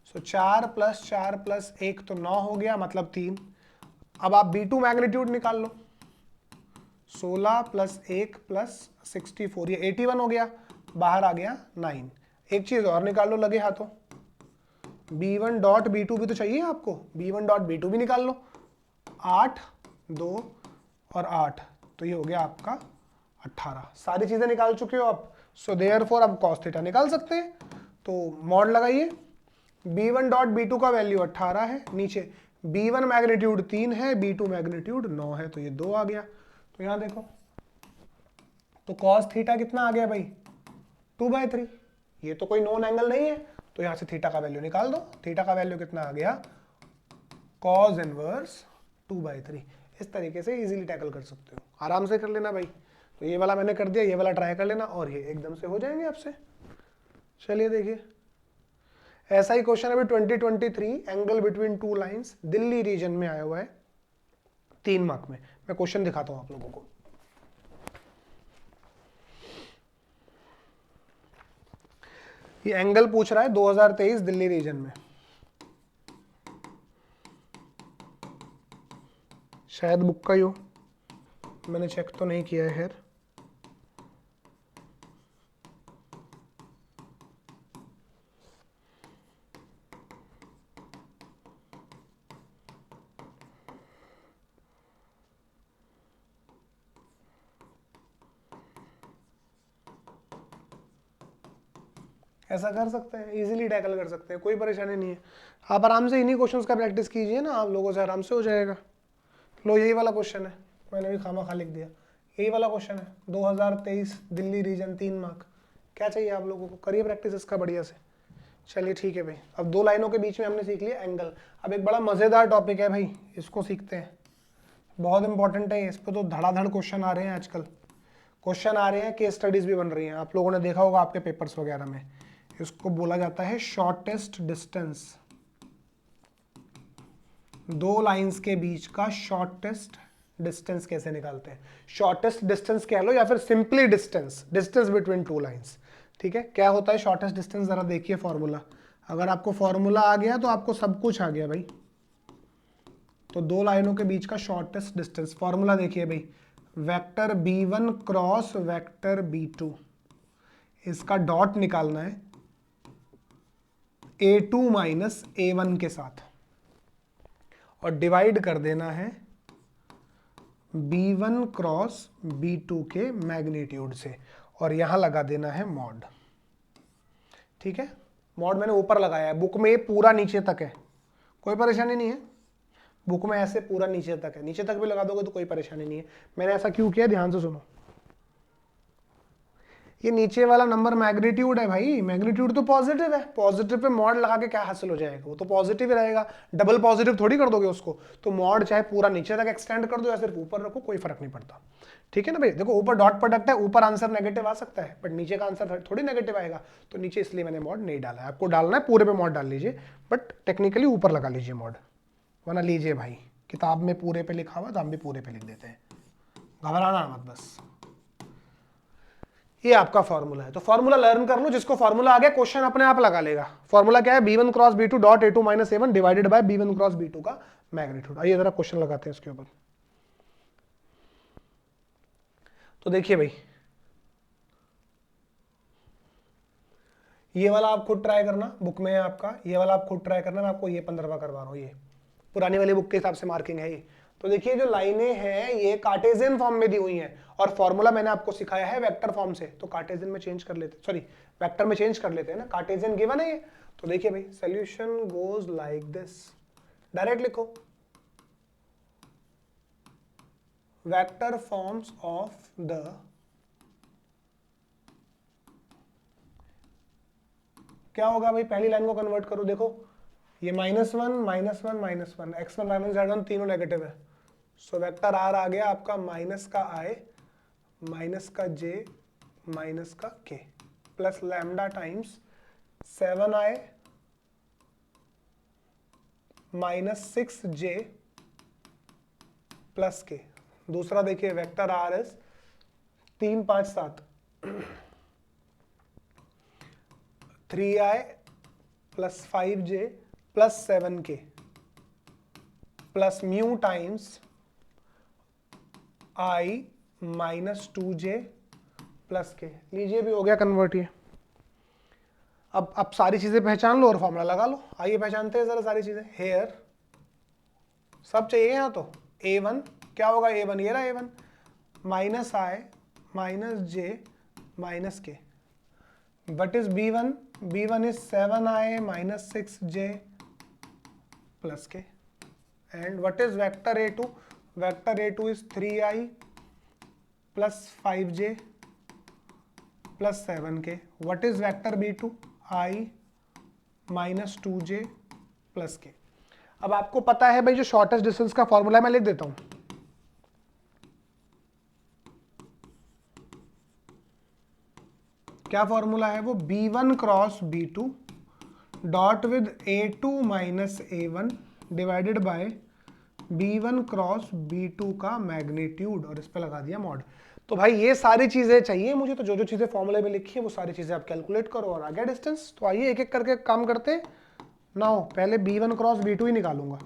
सो 4 प्लस 4 प्लस 1 तो 9 हो गया, मतलब 3। अब आप b2 मैग्नीट्यूड निकाल लो, 16 प्लस 1 प्लस 64, ये 81 हो गया, बाहर आ गया 9। एक चीज और निकाल लो लगे हाथों, B1 डॉट B2 भी तो चाहिए आपको, B1 डॉट B2 भी निकाल लो। 8, 2 और 8, तो ये हो गया आपका 18। सारी चीजें निकाल चुके हो आप। सो देयरफॉर आप cos थीटा निकाल सकते हैं। तो मॉड लगाइए, B1 डॉट B2 का वैल्यू 18 है, नीचे B1 मैग्नीट्यूड 3 है, B2 मैग्नीट्यूड 9 है, तो ये 2 आ गया। तो यहां देखो, तो cos थीटा कितना आ गया भाई, 2/3। ये तो कोई नॉन एंगल नहीं है, तो यहां से थीटा का वैल्यू निकाल दो। थीटा का वैल्यू कितना आ गया, cos इनवर्स 2/3। इस तरीके से इजीली टैकल कर सकते हो, आराम से कर लेना भाई। तो ये वाला मैंने कर दिया, ये वाला ट्राई कर लेना और ये एकदम से हो जाएंगे आपसे। चलिए देखिए, ऐसा ही क्वेश्चन अभी 2023 angle between two lines Delhi region में आया हुआ है 3 मार्क में। मैं क्वेश्चन दिखाता हूं आप लोगों को। ये एंगल पूछ रहा है 2023 दिल्ली रीजन में, शायद बुक का ही हो, मैंने चेक तो नहीं किया है। खैर, ऐसा कर सकते हैं, इजीली टैकल कर सकते हैं, कोई परेशानी नहीं है। आप आराम से इन्हीं क्वेश्चंस का प्रैक्टिस कीजिए ना, आप लोगों से आराम से हो जाएगा। लो यही वाला क्वेश्चन है, मैंने भी खामा खा लिख दिया। यही वाला क्वेश्चन है 2023 दिल्ली रीजन 3 मार्क। क्या चाहिए आप लोगों को, करिए प्रैक्टिस इसका बढ़िया से। चलिए ठीक है भाई, अब 2 लाइनों के बीच में हमने सीख लिया एंगल। अब एक बड़ा मजेदार टॉपिक है भाई, इसको सीखते हैं, बहुत इंपॉर्टेंट है। इस पर तो धड़ाधड़ क्वेश्चन आ रहे हैं आजकल, क्वेश्चन आ रहे हैं, केस स्टडीज भी बन रही हैं, आप लोगों ने देखा होगा आपके पेपर्स वगैरह में। इसको बोला जाता है शॉर्टेस्ट डिस्टेंस, 2 लाइंस के बीच का शॉर्टेस्ट डिस्टेंस कैसे निकालते हैं। शॉर्टेस्ट डिस्टेंस कह लो या फिर simply distance, distance between 2 lines. ठीक है, क्या होता है शॉर्टेस्ट डिस्टेंस, जरा देखिए फॉर्मूला। अगर आपको फॉर्मूला आ गया तो आपको सब कुछ आ गया भाई। तो 2 लाइनों के बीच का शॉर्टेस्ट डिस्टेंस, फॉर्मूला देखिए भाई, vector B1 cross vector B2, इसका डॉट निकालना है A2 माइनस A1 के साथ और डिवाइड कर देना है B1 क्रॉस B2 के मैग्नीट्यूड से और यहां लगा देना है मॉड। ठीक है, मॉड मैंने ऊपर लगाया है, बुक में ये पूरा नीचे तक है, कोई परेशानी नहीं है। बुक में ऐसे पूरा नीचे तक है, नीचे तक भी लगा दोगे तो कोई परेशानी नहीं है। मैंने ऐसा क्यों किया, ध्यान से सुनो। ये नीचे वाला नंबर मैग्नीट्यूड है भाई, मैग्नीट्यूड तो पॉजिटिव है, पॉजिटिव पे मॉड लगा के क्या हासिल हो जाएगा, वो तो पॉजिटिव ही रहेगा, डबल पॉजिटिव थोड़ी कर दोगे उसको। तो मॉड चाहे पूरा नीचे तक एक्सटेंड कर दो या सिर्फ ऊपर रखो, कोई फर्क नहीं पड़ता। ठीक है ना भाई, देखो ऊपर डॉट प्रोडक्ट है, ऊपर आंसर नेगेटिव आ सकता है बट नीचे का आंसर थोड़ी नेगेटिव आएगा, तो नीचे इसलिए मैंने मॉड नहीं डाला है। आपको डालना है पूरे पे मॉड डाल लीजिए, बट टेक्निकली ऊपर लगा लीजिए मॉड, वरना लीजिए भाई, किताब में पूरे पे लिखा हुआ तो हम भी पूरे पे लिख देते हैं, घबराना मत बस। ये आपका फॉर्मूला है, तो फॉर्मूला लर्न कर लो, जिसको फॉर्मूला आ गया क्वेश्चन अपने आप लगा लेगा। फॉर्मूला क्या है, B1 cross B2 dot A2 minus A1 divided by B1 cross B2 का मैग्नीट्यूड। आइए जरा क्वेश्चन लगाते हैं इसके ऊपर। तो देखिए भाई, ये वाला आप खुद ट्राई करना, बुक में है आपका, ये वाला आप खुद ट्राई करना, मैं आपको ये 15वां करवा रहा हूँ, ये पुरानी वाली बुक के हिसाब से मार्किंग है ये। तो देखिए जो लाइनें हैं ये कार्टेशियन फॉर्म में दी हुई हैं और फॉर्मूला मैंने आपको सिखाया है वेक्टर फॉर्म से, तो कार्टेशियन में चेंज कर लेते, सॉरी वेक्टर में चेंज कर लेते हैं ना, कार्टेशियन गिवन है ये। तो देखिए भाई, solution goes like this, direct लिखो, वेक्टर फॉर्म्स ऑफ द क्या होगा भाई, पहली लाइन को कन्वर्ट करो, देखो ये -1 -1 -1 x1 y1 z1 तीनों नेगेटिव है, सो वेक्टर आर आ गया आपका माइनस का i माइनस का j माइनस का k plus lambda times 7i minus 6j plus k। दूसरा देखिए vector R S 3 5 7 3i plus 5j plus 7k plus mu times i minus 2j plus के। लीजिए भी हो गया कन्वर्ट ये। अब सारी चीजें पहचान लो और फॉर्मूला लगा लो। आइए पहचानते हैं जरा सारी चीजें। हेयर सब चाहिए यहाँ तो। a1 क्या होगा, a1 ये रहा a1 minus i minus j minus k. What is b1, b1 is 7i minus 6j plus k. And what is vector a2, vector a2 is 3i plus 5j plus 7k। What is vector b2, i minus 2j plus k. अब आपको पता है भाई जो shortest distance का formula मैं लिख देता हूं। क्या फॉर्मूला है वो, b1 cross b2 dot with a2 minus a1 divided by b1 cross b2 का मैग्नीट्यूड, और इस पे लगा दिया मॉड। तो भाई ये सारी चीजें चाहिए मुझे, तो जो जो चीजें फॉर्मूले में लिखी है वो सारी चीजें आप कैलकुलेट करो और आ गया डिस्टेंस। तो आइए एक एक करके काम करते हैं ना। पहले b1 क्रॉस b2 ही निकालूंगा,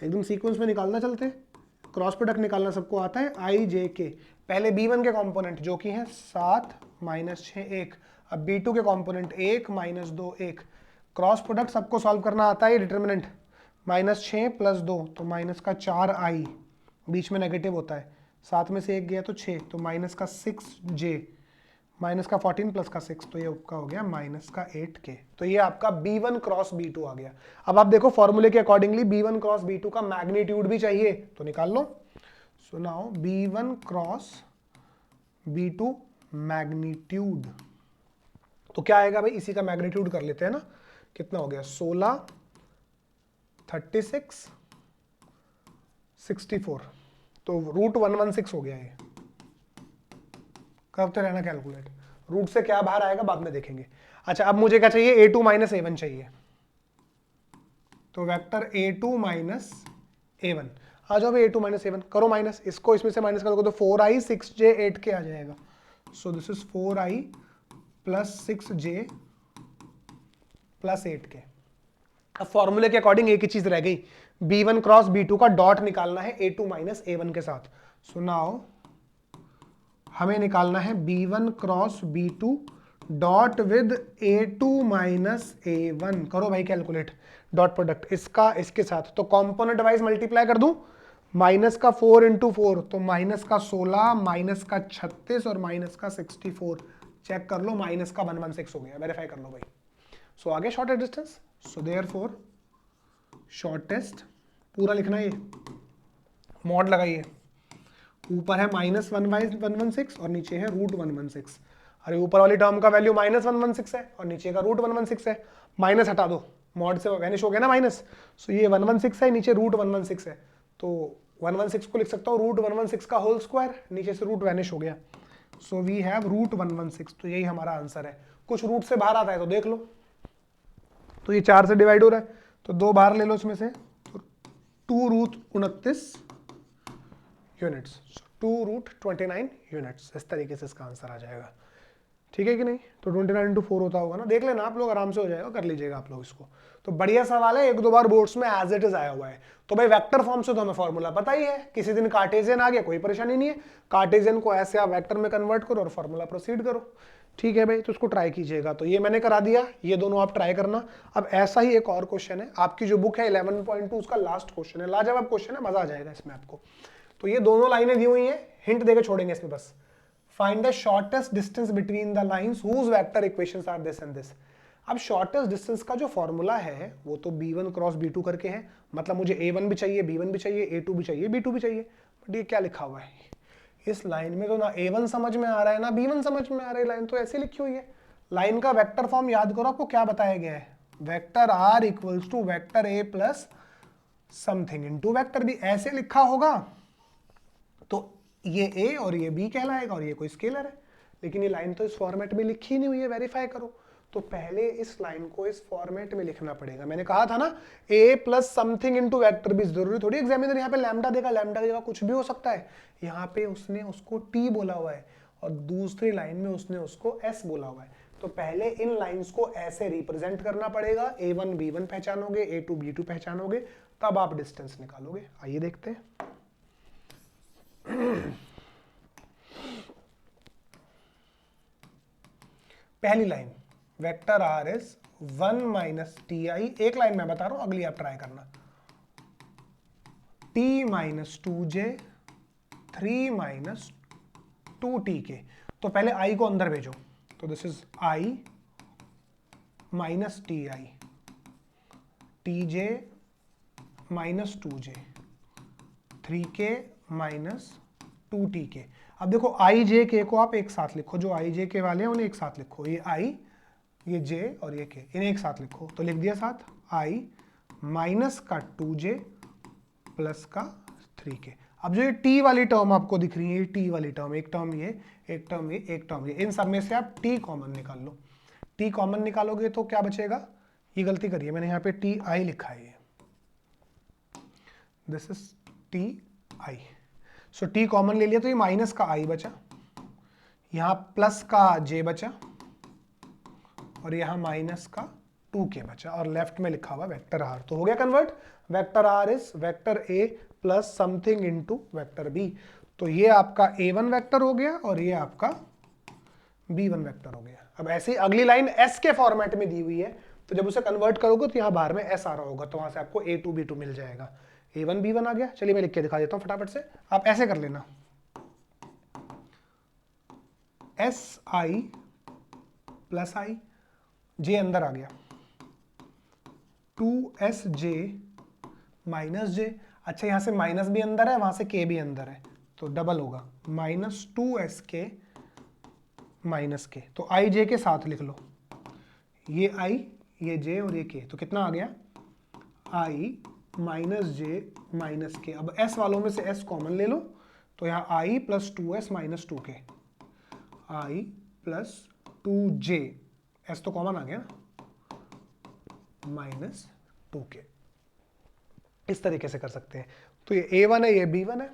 एकदम सीक्वेंस में निकालना चलते हैं। क्रॉस प्रोडक्ट निकालना सबको आता है, आई जे के। पहले b1 के कंपोनेंट जो कि है 7 माइनस 6 1, अब b2 के कंपोनेंट 1 माइनस 2 1। क्रॉस प्रोडक्ट सबको सॉल्व करना आता है, डिटर्मिनेंट माइनस 6 प्लस 2 तो माइनस का 4i, बीच में नेगेटिव होता है, 7 में से 1 गया तो 6, तो माइनस का 6j माइनस का 14 प्लस का 6, तो ये आपका हो गया माइनस का 8k। तो ये आपका b1 क्रॉस b2 आ गया। अब आप देखो फॉर्मूले के अकॉर्डिंगली b1 क्रॉस b2 का मैग्नीट्यूड भी चाहिए, तो निकाल लो। So now b1 cross b2 magnitude, तो क्या आएगा भाई, इसी का मैग्नीट्यूड कर लेते हैं ना। कितना हो गया, 16 36 64, तो रूट 116 हो गया ये। करते रहना कैलकुलेट, रूट से क्या बाहर आएगा बाद में देखेंगे। अच्छा अब मुझे क्या चाहिए, a2 माइनस a1 चाहिए, तो वेक्टर a2 माइनस a1। आ जाओ भाई a2 माइनस a1 करो माइनस, इसको इसमें से माइनस करोगे तो 4i 6j 8k आ जाएगा। So this is 4i plus 6j plus 8k। अब फॉर्मूले के अकॉर्डिंग एक ही चीज रह गई, b1 क्रॉस b2 का डॉट निकालना है a2 माइनस a1 के साथ। सो नाउ हमें निकालना है b1 cross b2 dot with a2 minus a1। करो भाई कैलकुलेट डॉट प्रोडक्ट इसका इसके साथ, तो कंपोनेंट वाइज मल्टीप्लाई कर दूं। माइनस का 4 इंटू 4 तो माइनस का 16 माइनस का 36 और माइनस का 64। चेक कर लो, माइनस का 116 हो गया, वेरीफाई कर लो भाई। सो आगे shortest distance, so therefore shortest पूरा लिखना है, ये मॉड लगाइए। ऊपर है माइनस 1/116 और नीचे है रूट 116। अरे ऊपर वाली टर्म का वैल्यू माइनस 116 है और नीचे का रूट 116 है, माइनस हटा दो, मॉड से वैनिश हो गया ना माइनस। सो ये 116 है, नीचे रूट 116 है, तो 116 को लिख सकता हूँ रूट 116 का होल स्क्वायर, नीचे से रूट वैनिश हो गया। सो वी हैव रूट 116, तो यही हमारा आंसर है। कुछ रूट से बाहर आता है तो देख लो, तो ये 4 से डिवाइड हो रहा है तो 2 बाहर ले लो इसमें से, तो 2 रूट 29 यूनिट्स, 2 रूट 29 यूनिट्स। इस तरीके से इसका आंसर आ जाएगा, ठीक है कि नहीं। तो 29 इंटू 4 होता होगा ना, देख लेना आप लोग, आराम से हो जाएगा, कर लीजिएगा आप लोग इसको। तो बढ़िया सवाल है, एक दो बार बोर्ड्स में एज इट इज आया हुआ है। तो भाई वेक्टर फॉर्म से तो हमें फॉर्मूला पता ही है, किसी दिन कार्टेशियन आ गया कोई परेशानी नहीं है, कार्टेशियन को ऐसे आप वेक्टर में कन्वर्ट करो और फॉर्मूला प्रोसीड करो, ठीक है भाई। तो इसको ट्राई कीजिएगा, तो ये मैंने करा दिया, ये दोनों आप ट्राई करना। अब ऐसा ही एक और क्वेश्चन है, आपकी जो बुक है 11.2 उसका लास्ट क्वेश्चन है, लाजवाब क्वेश्चन है, मजा आ जाएगा इसमें आपको। तो ये दोनों लाइनें दी हुई हैं, हिंट देके छोड़ेंगे इसमें बस। Find the shortest distance between the lines whose vector equations are this and this. अब शॉर्टेस्ट डिस्टेंस का जो फॉर्मूला है वो तो b1 क्रॉस b2 करके है, मतलब मुझे a1 भी चाहिए, b1 भी चाहिए, a2 भी चाहिए, b2 भी चाहिए। बट ये क्या लिखा हुआ है इस लाइन में, तो ना a1 समझ में आ रहा है ना b1 समझ में आ रहा है, लाइन तो ऐसे लिखी हुई है। लाइन का वेक्टर फॉर्म याद करो, आपको क्या बताया गया है, vector r equals to vector a plus something into vector b, ऐसे लिखा होगा तो ये a और ये b कहलाएगा और ये कोई स्केलर है। लेकिन ये लाइन तो इस फॉर्मेट में लिखी नहीं हुई है, वेरीफाई करो। तो पहले इस लाइन को इस फॉर्मेट में लिखना पड़ेगा। मैंने कहा था ना a plus something into vector b, जरूरी थोड़ी एग्जामिनर यहाँ पे लैम्डा देगा, लैम्डा की जगह कुछ भी हो सकता है। यहाँ पे उसने उसको t बोला हुआ है और दूसरी लाइन में उसने उसको s बोला हुआ है। तो पहले इन लाइंस को ऐसे रिप्रेजेंट करना पड़ेगा, a1 b1 पहचानोगे, a2 b2 पहचानोगे, तब आप डिस्टेंस निकालोगे। आइए देखते हैं। पहली line vector R is 1 minus T I, एक लाइन में बता रहा हूं, अगली आप ट्राई करना, T minus 2j 3 minus 2tk। तो पहले i को अंदर भेजो, तो this is i minus T I, tj minus 2j 3k minus 2tk। अब देखो i j k को आप एक साथ लिखो, जो i j k वाले हैं उन्हें एक साथ लिखो, ये i, ये j और ये k, इन्हें एक साथ लिखो। तो लिख दिया साथ i माइनस का 2j प्लस का 3k। अब जो ये t वाली टर्म आपको दिख रही है, ये t वाली टर्म, एक टर्म ये, एक टर्म ये, एक टर्म ये, इन सब में से आप t कॉमन निकाल लो। t कॉमन निकालोगे तो क्या बचेगा, ये गलती करिए, मैंने यहाँ पे ti लिखा है, this is ti। So t common ले लिया तो ये माइनस का i बचा, यहाँ प्लस का j बचा और यहाँ माइनस का 2k बचा, और लेफ्ट में लिखा हुआ वेक्टर r। तो हो गया convert, vector r is vector a plus something into vector b। तो ये आपका a1 वेक्टर हो गया और ये आपका b1 वेक्टर हो गया। अब ऐसे ही अगली लाइन s के फॉर्मेट में दी हुई है, तो जब उसे कन्वर्ट करोगे तो यहाँ बाहर में s आ रहा होगा, तो वहां से आपको a2 b2 मिल जाएगा। a1 b1 आ गया, चलिए मैं लिख के दिखा देता हूं फटाफट से, आप ऐसे कर लेना, si प्लस i, j अंदर आ गया, 2sj माइनस j, अच्छा यहां से माइनस भी अंदर है, वहां से k भी अंदर है, तो डबल होगा माइनस 2sk माइनस k। तो i j के साथ लिख लो, ये i, ये j और ये k, तो कितना आ गया i minus j minus k। अब s वालों में से s कॉमन ले लो, तो यहाँ i plus 2s minus 2k, i plus 2j, s तो कॉमन आ गया माइनस 2k। इस तरीके से कर सकते हैं। तो ये a1 है, ये b1 है,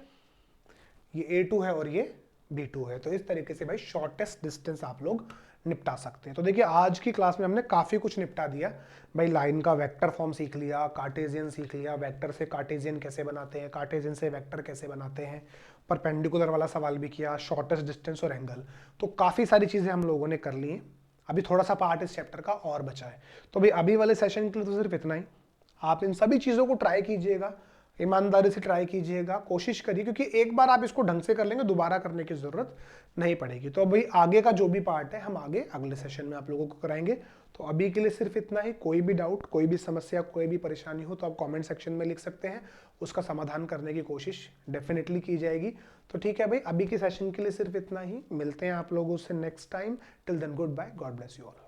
ये a2 है और ये b2 है। तो इस तरीके से भाई शॉर्टेस्ट डिस्टेंस आप लोग निपटा सकते हैं। तो देखिए आज की क्लास में हमने काफ़ी कुछ निपटा दिया भाई, लाइन का वेक्टर फॉर्म सीख लिया, कार्टेशियन सीख लिया, वेक्टर से कार्टेशियन कैसे बनाते हैं, कार्टेशियन से वेक्टर कैसे बनाते हैं, परपेंडिकुलर वाला सवाल भी किया, शॉर्टेस्ट डिस्टेंस और एंगल। तो काफ़ी सारी चीज़ें हम लोगों ने कर ली हैं। अभी थोड़ा सा पार्ट इस चैप्टर का और बचा है। तो भाई अभी वाले सेशन के लिए तो सिर्फ इतना ही। आप इन सभी चीज़ों को ट्राई कीजिएगा, ईमानदारी से ट्राई कीजिएगा, कोशिश करिए, क्योंकि एक बार आप इसको ढंग से कर लेंगे दोबारा करने की जरूरत नहीं पड़ेगी। तो भाई आगे का जो भी पार्ट है हम आगे अगले सेशन में आप लोगों को कराएंगे। तो अभी के लिए सिर्फ इतना ही। कोई भी डाउट, कोई भी समस्या, कोई भी परेशानी हो तो आप कमेंट सेक्शन में लिख सकते हैं, उसका समाधान करने की कोशिश डेफिनेटली की जाएगी। तो ठीक है भाई, अभी के सेशन के लिए सिर्फ इतना ही। मिलते हैं आप लोगों से next time. Till then goodbye, God bless you all.